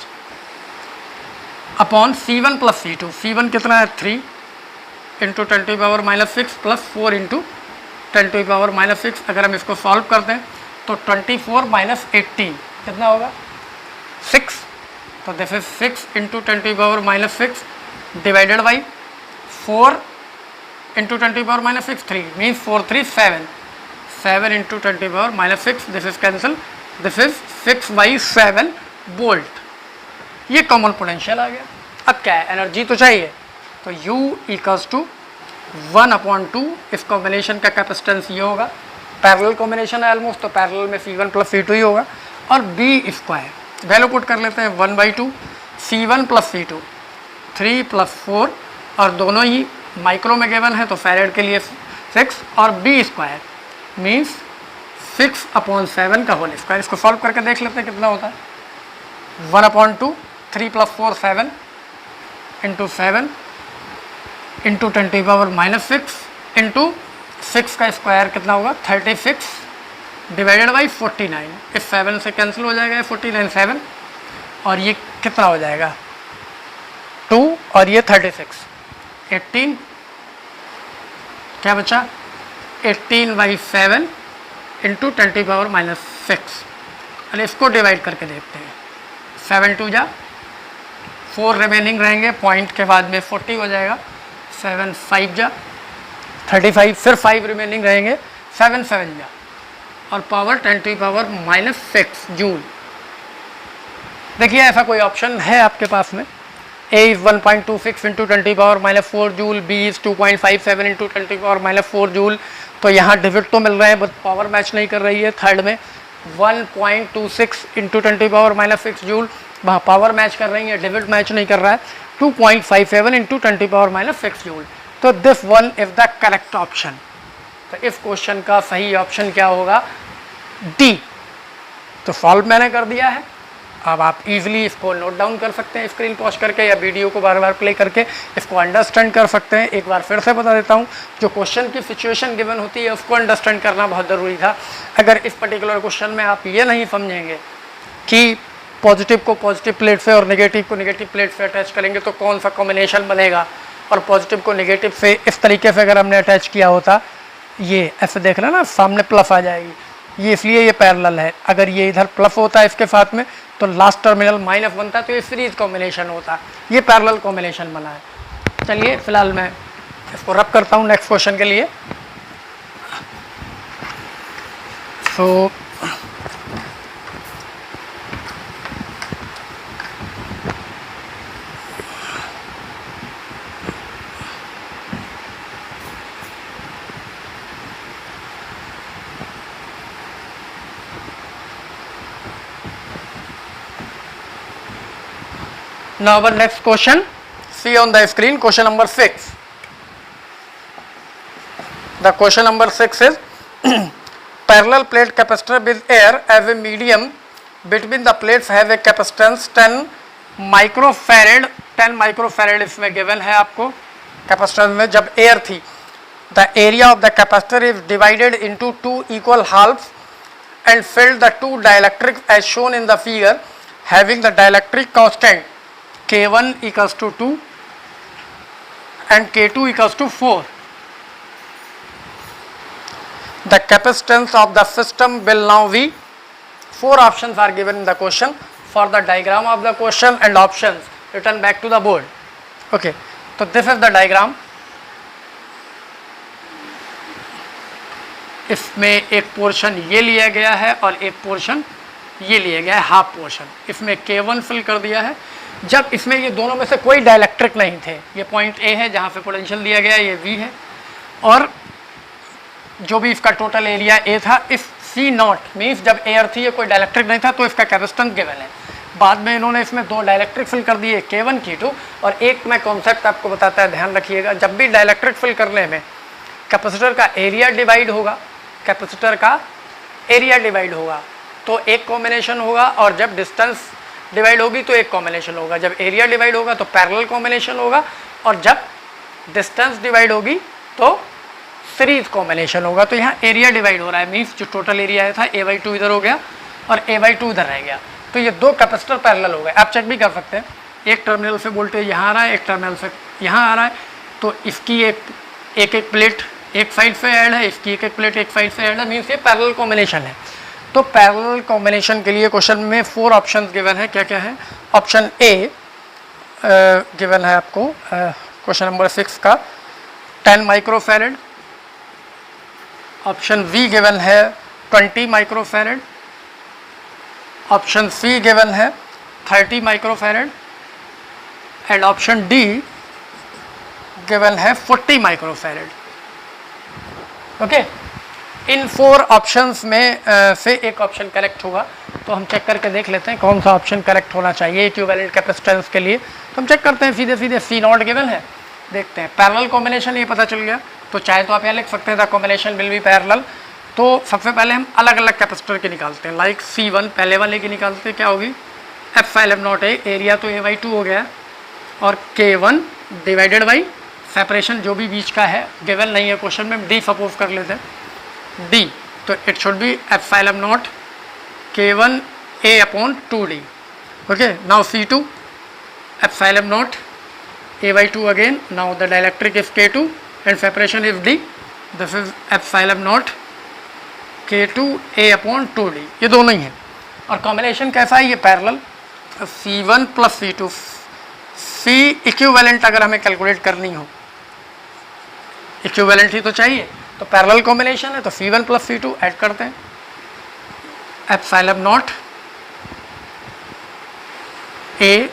upon C1 + C2। C1 कितना है 3 × 10⁻⁻6 + 4 × 10⁻⁻6। अगर हम इसको सॉल्व करते हैं तो 24 - 18 कितना होगा 6, तो this is 6 × 10⁻⁻6 divided by 4 × 10⁻⁻6 3 means 4 3 7 7 × 10⁻⁻6, this is cancel, this is 6/7 volt. ये कॉमन पोटेंशियल आ गया। अब क्या है, एनर्जी तो चाहिए, तो U = 1/2, इस कॉम्बिनेशन का कैपेसिटेंस ये होगा, पैरेलल कॉम्बिनेशन है ऑलमोस्ट, तो पैरेलल में C1 + C2 ही होगा, और B² वैल्यू पुट कर लेते हैं 1/2 C1 + C2 3 + 4, और दोनों ही माइक्रो में गिवन है तो फैरेड के लिए 6, और B² मीन्स 6/7 का होल स्क्वायर। इसको सॉल्व करके देख लेते हैं कितना होता है, 1/2 3 + 4 7 × 7 × 10⁻⁻6 × 6 का स्क्वायर कितना होगा 36 डिवाइडेड बाई 49। इस 7 से कैंसिल हो जाएगा 49 7, और ये कितना हो जाएगा 2 और ये 36 18, क्या बचा 18/7 × 10⁻⁻6। और इसको डिवाइड करके देखते हैं, 7 2 जा 4 रिमेनिंग रहेंगे, पॉइंट के बाद में 40 हो जाएगा, 7 5 जा 35, फिर 5 रिमेनिंग रहेंगे, 7 7 जा, और पावर 10⁻⁻6 जूल। देखिए ऐसा कोई ऑप्शन है आपके पास में, A is 1.26 × 10⁻⁻4 joule, B is 2.57 × 10⁻⁻4 joule. तो यहाँ डिजिट तो मिल रहे हैं बट पावर मैच नहीं कर रही है। थर्ड में 1.26 × 10⁻⁻6 जूल, वहाँ पावर मैच कर रही है, डिजिट मैच नहीं कर रहा है, 2.57 × 10⁻⁻6 जूल। तो this one is the correct option. तो इस क्वेश्चन का सही ऑप्शन क्या होगा, डी। तो सॉल्व मैंने कर दिया है, अब आप इजीली इसको नोट डाउन कर सकते हैं स्क्रीन पॉज करके, या वीडियो को बार बार प्ले करके इसको अंडरस्टैंड कर सकते हैं। एक बार फिर से बता देता हूँ, जो क्वेश्चन की सिचुएशन गिवन होती है उसको अंडरस्टैंड करना बहुत ज़रूरी था। अगर इस पर्टिकुलर क्वेश्चन में आप ये नहीं समझेंगे कि पॉजिटिव को पॉजिटिव प्लेट से और नेगेटिव को नेगेटिव प्लेट से अटैच करेंगे तो कौन सा कॉम्बिनेशन बनेगा, और पॉजिटिव को नेगेटिव से इस तरीके से अगर हमने अटैच किया होता, ये ऐसे देख रहे हैं ना, सामने प्लस आ जाएगी, ये इसलिए ये पैरेलल है। अगर ये इधर प्लस होता है इसके साथ में तो लास्ट टर्मिनल माइनस बनता है, तो ये सीरीज कॉम्बिनेशन होता, ये पैरेलल कॉम्बिनेशन बना है। चलिए फिलहाल मैं इसको रब करता हूँ नेक्स्ट क्वेश्चन के लिए। सो now our next question, see on the screen, question number 6. The question number 6 is parallel plate capacitor with air as a medium between the plates have a capacitance 10 microfarad 10 microfarad इसमें given है आपको capacitor में जब air थी। The area of the capacitor is divided into two equal halves and filled the two dielectrics as shown in the figure having the dielectric constant K1 equals to 2 and K2 equals to 4. The capacitance of the system will now be, 4 options are given in the question. For the diagram of the question and options, return back to the board. Okay, so this is the diagram. इसमें एक portion ये लिया गया है और एक portion ये लिया गया है, हाफ पोर्शन। इसमें K1 फिल कर दिया है। जब इसमें ये दोनों में से कोई डाइलेक्ट्रिक नहीं थे, ये पॉइंट ए है जहाँ पे पोटेंशियल दिया गया है, ये वी है, और जो भी इसका टोटल एरिया ए था, इस सी नॉट मीन्स जब एयर थी, ये कोई डाइलेक्ट्रिक नहीं था, तो इसका कैपेसिटेंस गिवन है। बाद में इन्होंने इसमें 2 डाइलेक्ट्रिक फिल कर दिए, K1 K2, और एक मैं कॉन्सेप्ट आपको बताता है, ध्यान रखिएगा। जब भी डाइलेक्ट्रिक फिल करने में कैपेसिटर का एरिया डिवाइड होगा, कैपेसिटर का एरिया डिवाइड होगा तो एक कॉम्बिनेशन होगा, और जब डिस्टेंस डिवाइड होगी तो एक कॉम्बिनेशन होगा। जब एरिया डिवाइड होगा तो पैरेलल कॉम्बिनेशन होगा, और जब डिस्टेंस डिवाइड होगी तो सीरीज कॉम्बिनेशन होगा। तो यहाँ एरिया डिवाइड हो रहा है, मीन्स जो टोटल एरिया था A/2 इधर हो गया और A/2 इधर रह गया, तो ये 2 कैपेसिटर पैरेलल हो गए। आप चेक भी कर सकते हैं, एक टर्मिनल से वोल्टेज यहाँ आ रहा है, एक टर्मिनल से यहाँ आ रहा है, तो इसकी एक प्लेट एक साइड से ऐड है, इसकी एक प्लेट एक साइड से ऐड है, मीन्स ये पैरेलल कॉम्बिनेशन है। तो पैरेलल कॉम्बिनेशन के लिए क्वेश्चन में 4 ऑप्शंस गिवन है। क्या क्या है? ऑप्शन ए गिवन है आपको क्वेश्चन नंबर 6 का 10 माइक्रोफैरेड, ऑप्शन बी गिवन है 20 माइक्रोफैरेड, ऑप्शन सी गिवन है 30 microfarad, and option D given है 40 माइक्रोफैरेड। ओके, इन 4 ऑप्शंस में से एक ऑप्शन करेक्ट होगा, तो हम चेक करके देख लेते हैं कौन सा ऑप्शन करेक्ट होना चाहिए इक्विवेलेंट कैपेसिटेंस के लिए। तो हम चेक करते हैं, सीधे सीधे सी नॉट गिवन है, देखते हैं पैरेलल कॉम्बिनेशन, ये पता चल गया। तो चाहे तो आप यहाँ लिख सकते हैं the combination will be parallel. तो सबसे पहले हम अलग अलग कैपेसिटर के निकालते हैं, लाइक C1 पहले वाले की निकालते हैं, क्या होगी F∅m0 A, एरिया तो A/2 हो गया, और K1 डिवाइडेड बाई सेपरेशन जो भी बीच का है, गिवन नहीं है क्वेश्चन में, डी सपोज कर लेते हैं, डी, तो it should be F∅m0 K1 A/2D। Okay, now C2 F∅m0 A/2 again, now the dielectric is K2 and separation is D, this is F∅m0 K2 A/2D, ये दोनों ही हैं। और कॉम्बिनेशन कैसा है? ये parallel, C1 plus C2, C equivalent अगर हमें calculate करनी हो, इक्विवेलेंट ही तो चाहिए, तो पैरेलल कॉम्बिनेशन है, तो C1 प्लस C2 ऐड करते हैं, F∅m0 A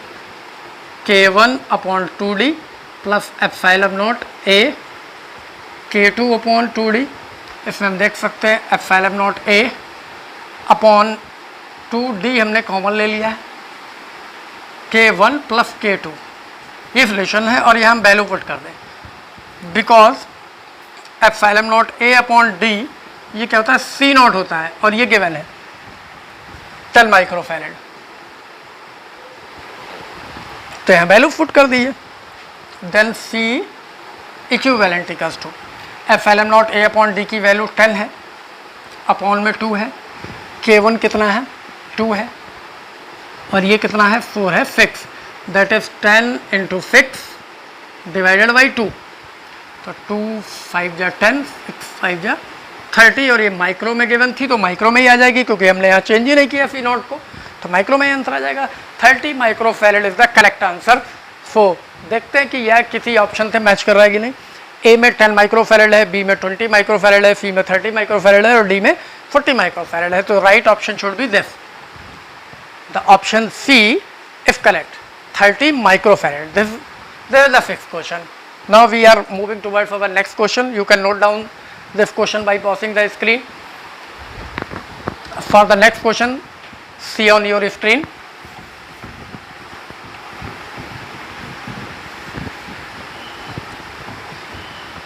K1/2D plus F∅m0 A K2/2D। इसमें हम देख सकते हैं F∅m0 A/2D हमने कॉमन ले लिया है, K1 प्लस K2, ये रिलेशन है, और यहाँ हम वैल्यू पुट कर दें, बिकॉज F∅m0 A/D ये क्या होता है, C0 होता है, और ये गिवन है 10 माइक्रोफैरेड, तो यहाँ वैल्यू पुट कर दिए, then C equivalent equals to F∅m0 A/D की वैल्यू 10 है, अपॉन में 2 है, K1 कितना है, 2 है, और ये कितना है 4 है 6, that is 10 into 6 divided by 2, तो 2 5 जा 10, 6 5 जा 30, और ये माइक्रो में गिवन थी तो माइक्रो में ही आ जाएगी क्योंकि हमने यहाँ चेंज ही नहीं किया फी नॉट को, तो माइक्रो में ही आंसर आ जाएगा। 30 micro farad is the correct answer. So देखते हैं कि यह किसी ऑप्शन से मैच कर रहा है कि नहीं। ए में 10 माइक्रो फैरेड है, बी में 20 माइक्रो फैरेड है, सी में 30 माइक्रो फैरेड है और डी में 40 माइक्रो फैरेड है। तो right option should be this, the option C is correct, 30 micro farad. This is the fifth question. Now we are moving towards our next question. You can note down this question by pausing the screen. For the next question, see on your screen.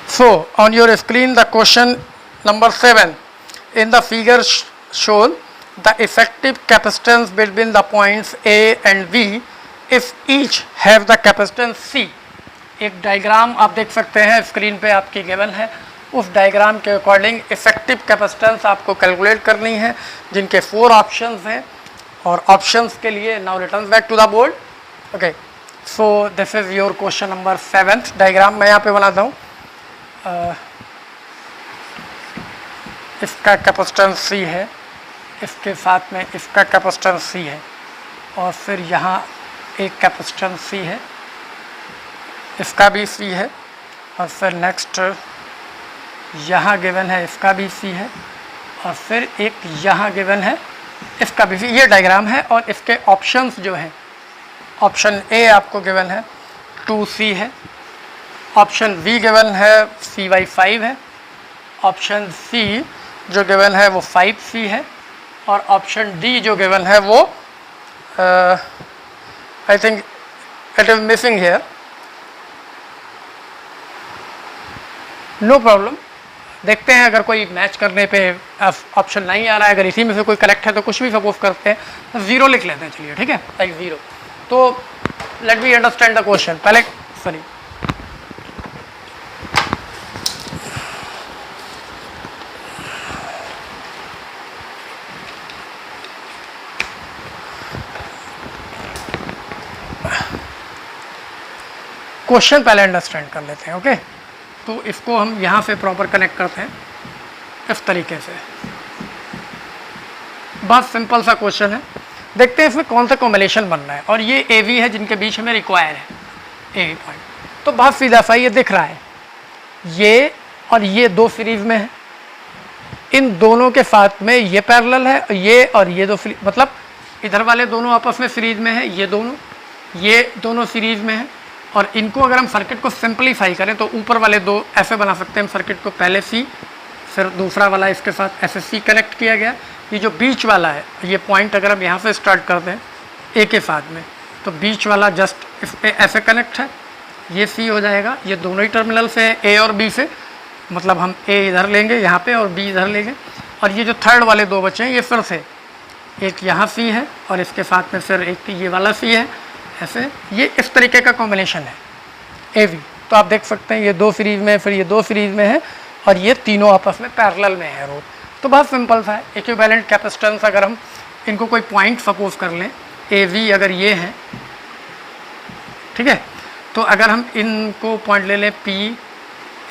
So on your screen the question number 7. In the figure shown the effective capacitance between the points A and B if each have the capacitance C. एक diagram आप देख सकते हैं screen पे आपकी given है, उस diagram के अकॉर्डिंग इफेक्टिव कैपेसिटेंस आपको कैलकुलेट करनी है, जिनके 4 ऑप्शंस हैं और ऑप्शंस के लिए now return back to the board. Okay, so this is your question number 7। Diagram मैं यहाँ पे बनाता हूँ। इसका कैपेसिटेंस C है, इसके साथ में इसका कैपेसिटेंस C है, और फिर यहाँ एक कैपेसिटेंस C है, इसका भी C है, और फिर नेक्स्ट यहाँ गिवन है इसका भी C है, और फिर एक यहाँ गिवन है इसका भी C। ये डायग्राम है और इसके ऑप्शंस जो हैं, ऑप्शन A आपको गिवन है 2C है, ऑप्शन B गिवन है C/5 है, ऑप्शन C जो गिवन है वो 5C है, और ऑप्शन D जो गिवन है वो I think it is missing here, no problem. देखते हैं अगर कोई मैच करने पे ऑप्शन नहीं आ रहा है, अगर इसी में से कोई करेक्ट है तो कुछ भी सपोज करते हैं, 0 लिख लेते हैं, चलिए ठीक है, लाइक 0। तो let me understand the question. पहले सॉरी क्वेश्चन पहले अंडरस्टैंड कर लेते हैं। ओके, तो इसको हम यहाँ से प्रॉपर कनेक्ट करते हैं इस तरीके से। बहुत सिंपल सा क्वेश्चन है, देखते हैं इसमें कौन सा कॉम्बिनेशन बनना है, और ये ए वी है जिनके बीच में रिक्वायर है ए पॉइंट। तो बहुत सीधा सा ये दिख रहा है, ये और ये 2 सीरीज में है, इन दोनों के साथ में ये पैरेलल है, ये और ये 2 मतलब इधर वाले दोनों आपस में सीरीज में है, ये दोनों सीरीज में है, और इनको अगर हम सर्किट को सिंपलीफाई करें तो ऊपर वाले 2 ऐसे बना सकते हैं हम सर्किट को, पहले C फिर दूसरा वाला इसके साथ ऐसे C कनेक्ट किया गया। ये जो बीच वाला है ये पॉइंट अगर हम यहाँ से स्टार्ट करते हैं A के साथ में, तो बीच वाला जस्ट इस पे ऐसे कनेक्ट है, ये C हो जाएगा, ये दोनों ही टर्मिनल से A और B से, मतलब हम A इधर लेंगे यहाँ पे और B इधर लेंगे, और ये जो थर्ड वाले 2 बचे हैं ये फिर से एक यहाँ C है और इसके साथ में फिर एक ये वाला C है, ऐसे ये इस तरीके का कॉम्बिनेशन है ए वी। तो आप देख सकते हैं ये 2 सीरीज में, फिर ये 2 सीरीज में है, और ये तीनों आपस में पैरेलल में है रोड। तो बहुत सिंपल सा है, इक्विवेलेंट कैपेसिटेंस अगर हम इनको कोई पॉइंट सपोज कर लें, ए वी अगर ये है, ठीक है, तो अगर हम इनको पॉइंट ले लें P,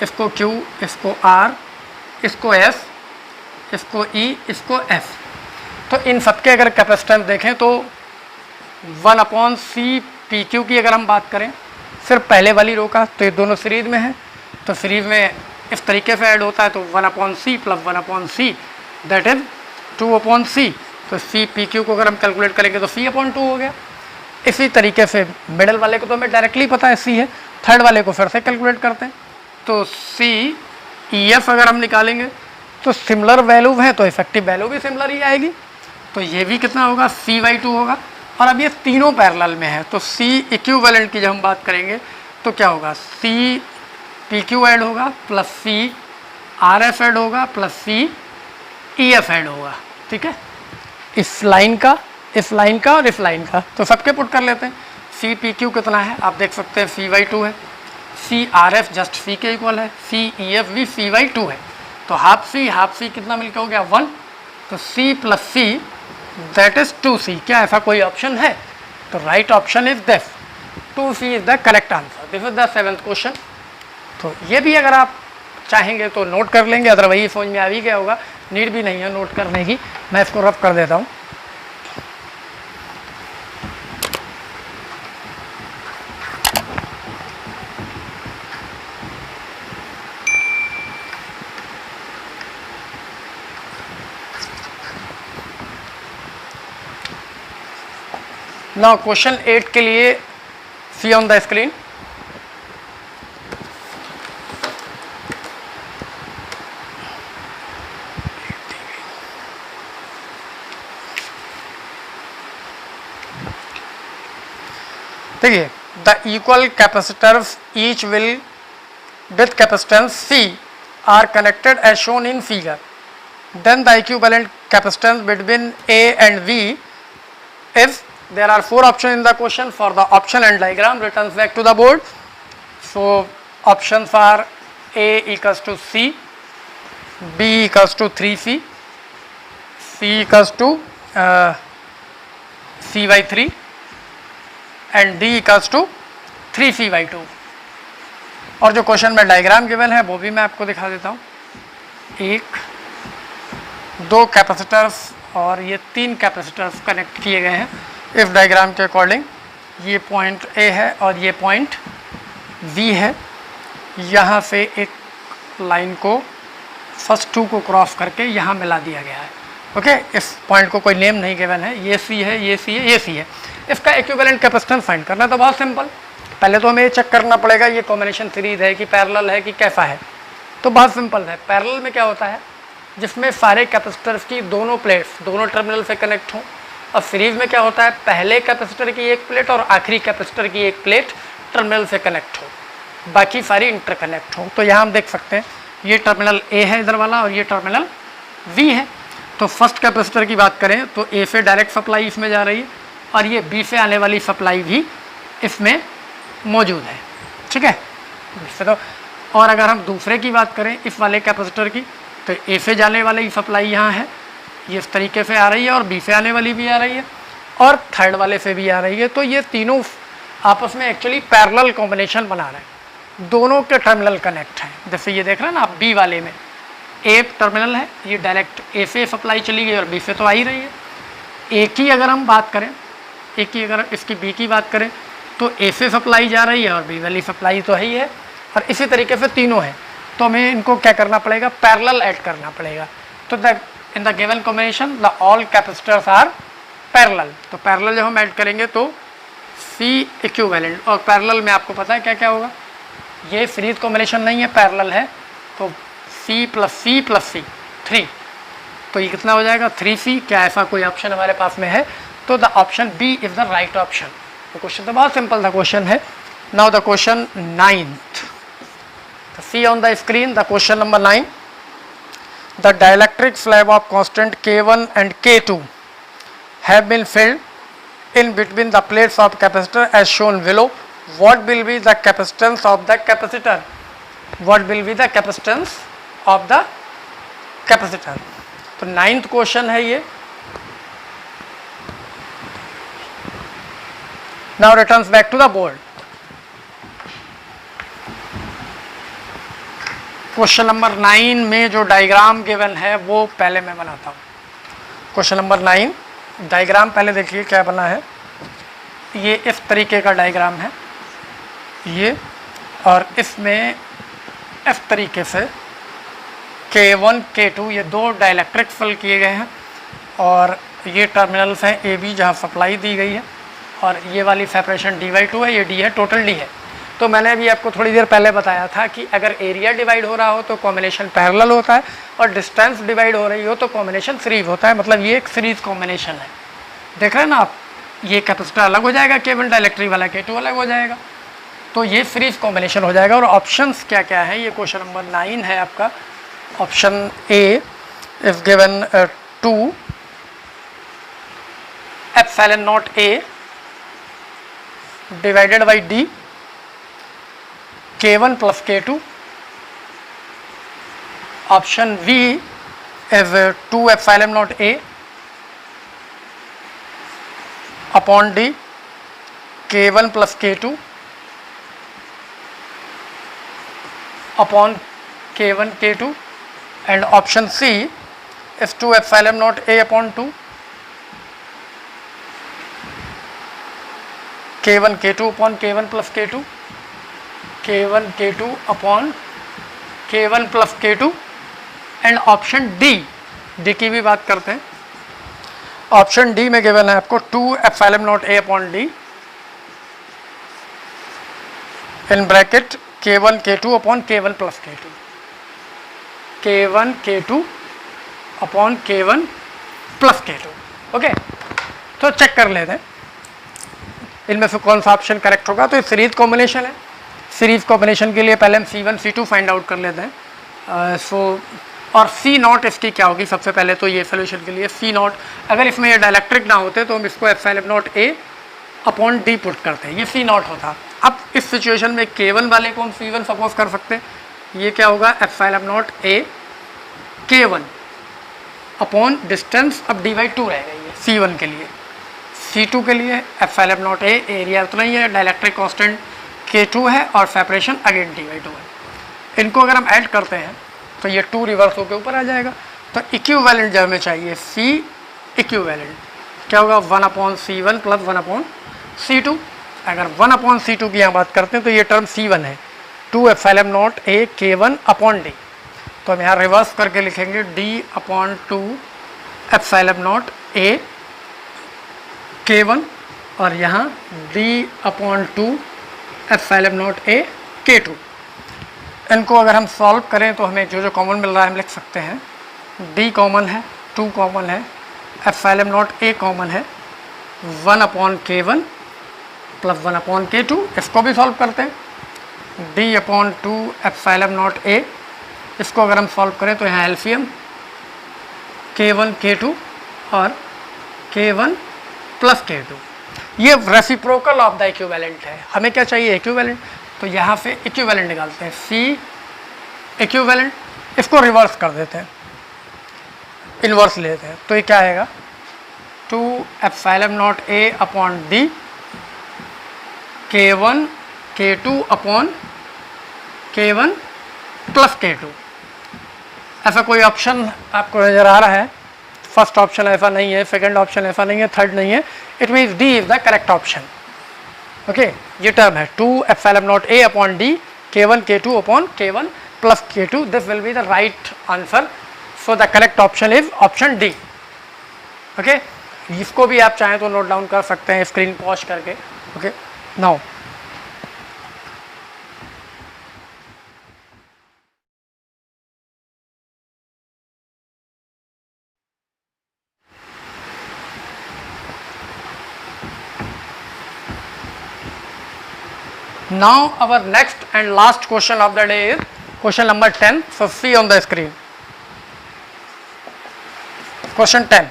इसको Q, इसको R, इसको S, इसको E, इसको F, तो इन सबके अगर कैपेसिटेंस देखें तो 1/C PQ की अगर हम बात करें सिर्फ पहले वाली रो का, तो ये दोनों सीरीज में है, तो सीरीज में इस तरीके से ऐड होता है, तो 1/C plus 1/C that is 2/C। तो C PQ को अगर हम कैलकुलेट करेंगे तो C/2 हो गया। इसी तरीके से मिडल वाले को तो हमें डायरेक्टली पता है C है, थर्ड वाले को फिर से कैलकुलेट करते हैं, तो C EF अगर हम निकालेंगे तो सिमिलर वैल्यू है, तो इफेक्टिव वैल्यू भी सिमिलर ही आएगी, तो ये भी कितना होगा C/2 होगा। और अब ये तीनों पैरेलल में है, तो C इक्विवेलेंट की जब हम बात करेंगे तो क्या होगा, C PQ ऐड होगा प्लस C RF ऐड होगा प्लस C EF ऐड होगा, ठीक है, इस लाइन का और इस लाइन का, तो सबके पुट कर लेते हैं। C PQ कितना है आप देख सकते हैं C/2 है, C RF जस्ट C के इक्वल है, C EF भी C/2 है, तो हाफ C कितना मिलकर हो गया 1, तो C plus C that is 2C। क्या ऐसा कोई ऑप्शन है तो right option is this, 2C is the correct answer. This is the 7th question. तो ये भी अगर आप चाहेंगे तो नोट कर लेंगे, अदरवाइज समझ में आ भी गया होगा, नीड भी नहीं है नोट करने की। मैं इसको रफ कर देता हूँ। नाउ क्वेश्चन 8 के लिए सी ऑन द स्क्रीन। देखिए, the equal capacitors each will with capacitance C are connected as shown in figure, then the equivalent capacitance between A and V is, there are 4 options in the question. For the option and diagram, returns back to the board. So options are A equals to C, B equals to 3C, C equals to C by 3 and D equals to 3C by 2। और जो question में diagram given है वो भी मैं आपको दिखा देता हूँ। एक, दो कैपेसिटर्स और ये 3 कैपेसिटर्स कनेक्ट किए गए हैं इस डायग्राम के अकॉर्डिंग। ये पॉइंट A है और ये पॉइंट V है। यहाँ से एक लाइन को फर्स्ट 2 को क्रॉस करके यहाँ मिला दिया गया है। ओके, इस पॉइंट को कोई नेम नहीं गिवन है। ये C है, ये C है, ये C है। इसका इक्विवेलेंट कैपेसिटेंस फाइंड करना तो बहुत सिंपल। पहले तो हमें ये चेक करना पड़ेगा ये कॉम्बिनेशन सीरीज है कि पैरेलल है कि कैसा है। तो बहुत सिंपल है। पैरेलल में क्या होता है, जिसमें सारे कैपेसिटर्स की दोनों प्लेट्स दोनों टर्मिनल से कनेक्ट हों। और सीरीज में क्या होता है, पहले कैपेसिटर की एक प्लेट और आखिरी कैपेसिटर की एक प्लेट टर्मिनल से कनेक्ट हो, बाकी सारी इंटरकनेक्ट हो। तो यहाँ हम देख सकते हैं ये टर्मिनल A है इधर वाला और ये टर्मिनल V है। तो फर्स्ट कैपेसिटर की बात करें तो A से डायरेक्ट सप्लाई इसमें जा रही है और ये B से आने वाली सप्लाई भी इसमें मौजूद है। ठीक है, तो और अगर हम दूसरे की बात करें इस वाले कैपेसिटर की, तो A से जाने वाली सप्लाई यहाँ है, ये इस तरीके से आ रही है, और B से आने वाली भी आ रही है और थर्ड वाले से भी आ रही है। तो ये तीनों आपस में एक्चुअली पैरेलल कॉम्बिनेशन बना रहे हैं, दोनों के टर्मिनल कनेक्ट हैं। जैसे ये देख रहे हैं ना आप, B वाले में एक टर्मिनल है, ये डायरेक्ट A से सप्लाई चली गई और B से तो आ ही रही है। A की अगर हम बात करें, A की अगर इसकी B की बात करें तो A से सप्लाई जा रही है और B वाली सप्लाई तो है ही है, और इसी तरीके से तीनों हैं। तो हमें इनको क्या करना पड़ेगा, पैरेलल ऐड करना पड़ेगा। तो in the given combination the all capacitors are parallel. तो पैरेलल जब हम ऐड करेंगे तो C इक्विवेलेंट, और पैरेलल में आपको पता है क्या क्या होगा, ये सीरीज कॉम्बिनेशन नहीं है, पैरेलल है। तो C plus C plus C 3, तो ये कितना हो जाएगा 3C। क्या ऐसा कोई ऑप्शन हमारे पास में है? तो the option B is the right option. तो क्वेश्चन तो बहुत सिंपल था क्वेश्चन है। Now the question 9th, see on the screen the question number 9. The dielectric slab of constant K1 and K2 have been filled in between the plates of capacitor as shown below. What will be the capacitance of the capacitor? What will be the capacitance of the capacitor? तो 9th question है ये। Now returns back to the board. Question number 9 में जो diagram given है वो पहले मैं बनाता हूँ। क्वेश्चन नंबर 9 डायग्राम पहले देखिए क्या बना है। ये इस तरीके का डायग्राम है ये, और इसमें इस तरीके से K1 K2 ये दो डाइलेक्ट्रिक फिल किए गए हैं, और ये टर्मिनल्स हैं AB जहाँ सप्लाई दी गई है, और ये वाली सेपरेशन D/2 है, ये D है, टोटल D है। तो मैंने अभी आपको थोड़ी देर पहले बताया था कि अगर एरिया डिवाइड हो रहा हो तो कॉम्बिनेशन पैरेलल होता है, और डिस्टेंस डिवाइड हो रही हो तो कॉम्बिनेशन सीरीज होता है। मतलब ये एक सीरीज कॉम्बिनेशन है। देख रहे हैं ना आप, ये कैपेसिटर अलग हो जाएगा, K1 डाइलेक्ट्रिक वाला K2 अलग हो जाएगा, तो ये सीरीज कॉम्बिनेशन हो जाएगा। और ऑप्शंस क्या क्या है, ये क्वेश्चन नंबर 9 है आपका। Option A is given 2 epsilon not A divided by D K1 plus K2. Option V is 2 epsilon naught A upon D K1 plus K2 upon K1 K2, and option C is 2 epsilon naught A upon 2 K1 K2 upon K1 plus K2, K1 K2 upon K1 plus K2, and option D की भी बात करते हैं। Option D में given है आपको 2 epsilon not a upon D in bracket K1 K2 upon K1 plus K2, K1 K2 upon K1 plus K2। Okay, तो check कर लेते हैं इनमें से कौन सा ऑप्शन करेक्ट होगा। तो ये सीरीज कॉम्बिनेशन है। सीरीज कॉम्बिनेशन के लिए पहले हम C1 C2 फाइंड आउट कर लेते हैं। और C नॉट इसकी क्या होगी सबसे पहले, तो ये सोल्यूशन के लिए C नॉट, अगर इसमें ये डाइलेक्ट्रिक ना होते तो हम इसको epsilon not A upon D put करते हैं, ये C नॉट होता। अब इस सिचुएशन में K1 वाले को हम C1 सपोज कर सकते हैं, ये क्या होगा epsilon not A K1 upon distance, अब D/2 रहेगा ये C1 के लिए। C2 के लिए एप्सिलॉन नॉट A एरिया उतना ही है, डाइलेक्ट्रिक कांस्टेंट K2 है और सेपरेशन अगेन D/2 है। इनको अगर हम ऐड करते हैं तो ये 2 रिवर्स होकर ऊपर आ जाएगा। तो इक्विवेलेंट जब हमें चाहिए C इक्विवेलेंट क्या होगा 1 upon C1 plus 1 upon C2। अगर 1 अपॉन C2 की यहाँ बात करते हैं तो ये टर्म C1 है, 2 epsilon not A K1 upon D. तो हम यहाँ रिवर्स करके लिखेंगे D upon 2 epsilon not A K1 और यहाँ D upon 2 epsilon not A K2। इनको अगर हम सॉल्व करें तो हमें जो जो कॉमन मिल रहा है हम लिख सकते हैं। D कॉमन है, 2 कॉमन है, एप्सिलॉन नॉट A कॉमन है, 1 upon K1 plus 1 upon K2। इसको भी सॉल्व करते हैं। D upon 2 epsilon not A, इसको अगर हम सॉल्व करें तो यहाँ एलसीएम K1 K2 और K1 प्लस K2, ये रेसिप्रोकल ऑफ द इक्विवेलेंट है। हमें क्या चाहिए इक्विवेलेंट, तो यहाँ से इक्विवेलेंट निकालते हैं C इक्विवेलेंट, इसको रिवर्स कर देते हैं, इन्वर्स लेते हैं। तो ये क्या आएगा 2 epsilon not A upon D K1 K2 upon K1 plus K2। ऐसा कोई ऑप्शन आपको नज़र आ रहा है? फर्स्ट ऑप्शन ऐसा नहीं है, सेकंड ऑप्शन ऐसा नहीं है, थर्ड नहीं है, it means D is the correct option. Okay, ये टर्म है 2 epsilon not A upon D K1 K2 upon K1 plus K2, this will be the right answer. So the correct option is option D. Okay, इसको भी आप चाहें तो note down कर सकते हैं स्क्रीन पॉज करके। Okay, now now our next and last question of the day is question number 10. So see on the screen. Question 10.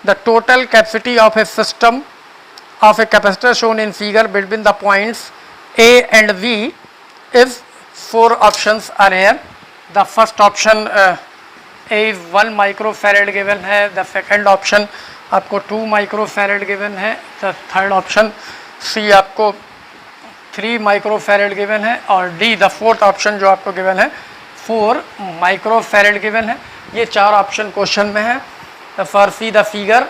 The total capacity of a system of a capacitor shown in figure between the points A and V if 4 options are here. The first option A is 1 microfarad given है, the second option आपको 2 microfarad given है, the third option C आपको 3 microfarad given है और D the fourth option जो आपको given है 4 microfarad given है। ये 4 ऑप्शन क्वेश्चन में है। फॉर सी द फिगर,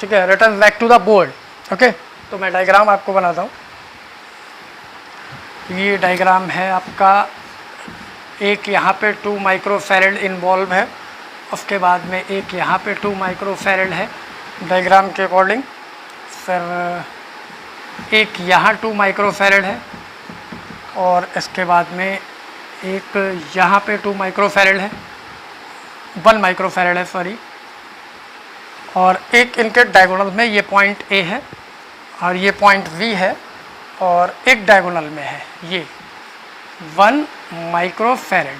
ठीक है, return back to the board. Okay, तो मैं डायग्राम आपको बनाता हूँ। ये डायग्राम है आपका, एक यहाँ पे 2 माइक्रोफैरेड इन्वॉल्व है, उसके बाद में एक यहाँ पे 2 माइक्रोफैरेड है डायग्राम के अकॉर्डिंग। फिर एक यहाँ 2 माइक्रोफैरेड है और इसके बाद में एक यहाँ पे 2 माइक्रोफैरेड है, 1 माइक्रोफैरेड है सॉरी, और एक इनके डायगोनल में ये पॉइंट A है और ये पॉइंट V है और एक डायगोनल में है ये 1 माइक्रोफैरेड।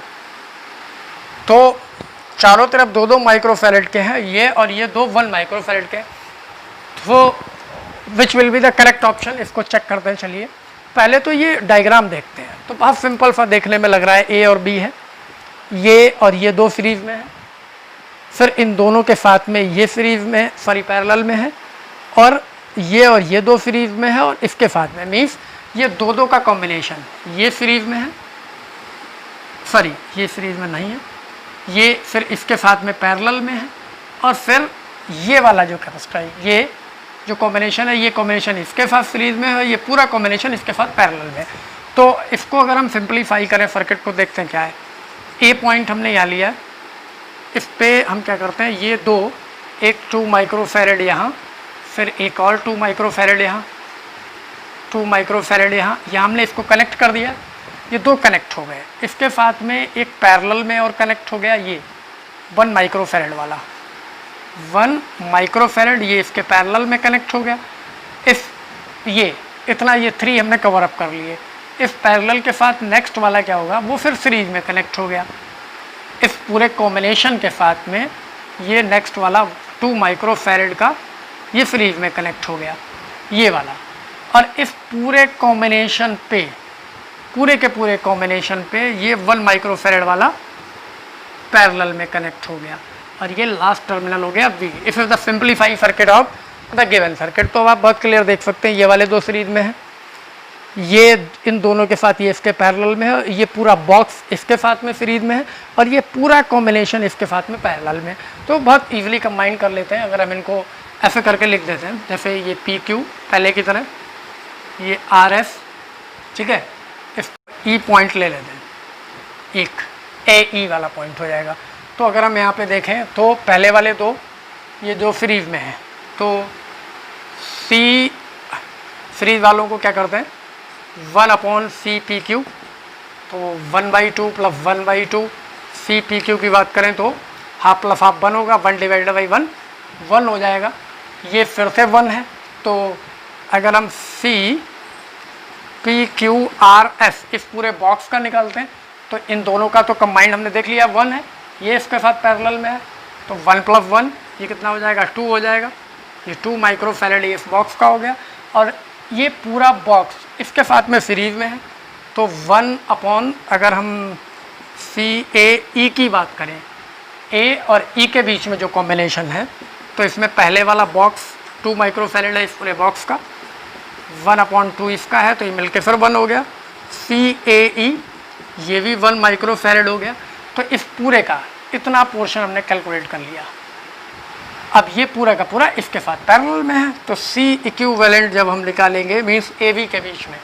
तो चारों तरफ 2-2 माइक्रोफैरेड के हैं ये, और ये 2 1 माइक्रोफैरेड के। तो which will be the correct option, इसको चेक करते हैं। चलिए पहले तो ये डायग्राम देखते हैं। तो बहुत सिंपल सा देखने में लग रहा है, A और B है, ये और ये 2 सीरीज में है, फिर इन दोनों के साथ में ये सीरीज में सॉरी पैरेलल में है, और ये और ये दो सीरीज में है और इसके साथ में, मीन्स ये दो का कॉम्बिनेशन ये सीरीज में है, सॉरी ये सीरीज में नहीं है, ये फिर इसके साथ में पैरेलल में है, और फिर ये वाला जो कैपेसिटर है, ये जो कॉम्बिनेशन है, ये कॉम्बिनेशन इसके साथ सीरीज में है, ये पूरा कॉम्बिनेशन इसके साथ पैरेलल में है। तो इसको अगर हम सिंप्लीफाई करें सर्किट को, देखते हैं क्या है। ए पॉइंट हमने यहाँ लिया, इस पे हम क्या करते हैं, ये दो, एक 2 माइक्रोफैरेड यहाँ, फिर एक और 2 माइक्रोफैरेड यहाँ, 2 माइक्रोफैरेड यहाँ हमने इसको कनेक्ट कर दिया, ये दो कनेक्ट हो गए। इसके साथ में एक पैरेलल में और कनेक्ट हो गया, ये 1 माइक्रोफैरेड वाला, 1 माइक्रोफैरेड ये इसके पैरेलल में कनेक्ट हो गया। इस ये इतना, ये 3 हमने कवर अप कर लिए। इस पैरेलल के साथ नेक्स्ट वाला क्या होगा, वो फिर सीरीज में कनेक्ट हो गया। इस पूरे कॉम्बिनेशन के साथ में ये नेक्स्ट वाला 2 माइक्रोफैरेड का ये सीरीज में कनेक्ट हो गया, ये वाला। और इस पूरे कॉम्बिनेशन पे, पूरे के पूरे कॉम्बिनेशन पे ये 1 माइक्रोफैरेड वाला पैरेलल में कनेक्ट हो गया, और ये लास्ट टर्मिनल हो गया V। If is the simplifying circuit of the given circuit. तो आप बहुत क्लियर देख सकते हैं, ये वाले दो सीरीज में है, ये इन दोनों के साथ ये इसके पैरेलल में है, ये पूरा बॉक्स इसके साथ में सीरीज में है, और ये पूरा कॉम्बिनेशन इसके साथ में पैरेलल में। तो बहुत इजीली कंबाइन कर लेते हैं अगर हम इनको ऐसे करके लिख देते हैं, जैसे ये PQ पहले की तरह, ये RS, ठीक है, इस E पॉइंट ले लेते हैं, एक AE वाला पॉइंट हो जाएगा। तो अगर हम यहाँ पे देखें तो पहले वाले दो ये जो सीरीज में है, तो सीरीज वालों को क्या करते हैं, 1/CPQ, तो 1/2 + 1/2 CPQ की बात करें तो हाफ प्लस हाफ 1 होगा, 1/1 1 हो जाएगा। ये फिर से 1 है, तो अगर हम CPQRS इस पूरे बॉक्स का निकालते हैं तो इन दोनों का तो कंबाइंड हमने देख लिया 1 है, ये इसके साथ पैरेलल में है, तो 1 + 1 ये कितना हो जाएगा, 2 हो जाएगा। ये 2 माइक्रोफैरेड इस बॉक्स का हो गया, और ये पूरा बॉक्स इसके साथ में सीरीज में है, तो 1/ अगर हम CAE की बात करें, A और E के बीच में जो कॉम्बिनेशन है, तो इसमें पहले वाला बॉक्स 2 माइक्रोफैरेड है इस पूरे बॉक्स का, 1/2 इसका है, तो ये मिलके फिर 1 हो गया। CAE ये भी 1 माइक्रोफैरेड हो गया। तो इस पूरे का इतना पोर्शन हमने कैलकुलेट कर लिया। अब ये पूरा का पूरा इसके साथ पैरेलल में है, तो C इक्विवेलेंट जब हम निकालेंगे मीन्स AB के बीच में,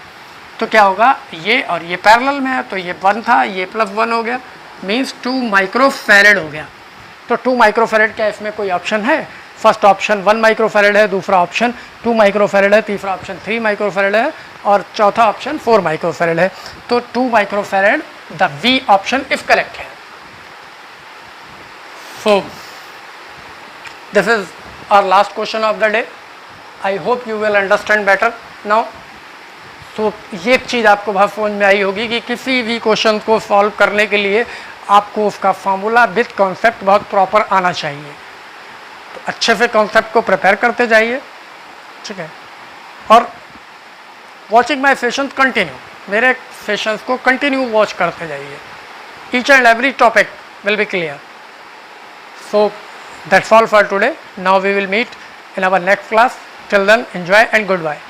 तो क्या होगा, ये और ये पैरेलल में है, तो ये 1 था, ये +1 हो गया, मीन्स 2 माइक्रोफैरेड हो गया। तो 2 माइक्रोफैरेड क्या इसमें कोई ऑप्शन है? फर्स्ट ऑप्शन 1 माइक्रोफैरेड है, दूसरा ऑप्शन 2 माइक्रोफैरेड है, तीसरा ऑप्शन 3 माइक्रोफैरेड है, और चौथा ऑप्शन 4 माइक्रोफैरेड है। तो 2 microfarad the V option is correct है। So this is our last question of the day. I hope you will understand better now. So ये एक चीज़ आपको बहुत समझ में आई होगी कि किसी भी क्वेश्चन को सॉल्व करने के लिए आपको उसका फॉर्मूला विद कॉन्सेप्ट बहुत प्रॉपर आना चाहिए। तो अच्छे से कॉन्सेप्ट को प्रिपेयर करते जाइए, ठीक है। और वॉचिंग माई सेशंस कंटिन्यू, मेरे सेशंस को कंटिन्यू वॉच करते जाइए। Each and every topic will be clear. So that's all for today. Now we will meet in our next class. Till then, enjoy and goodbye.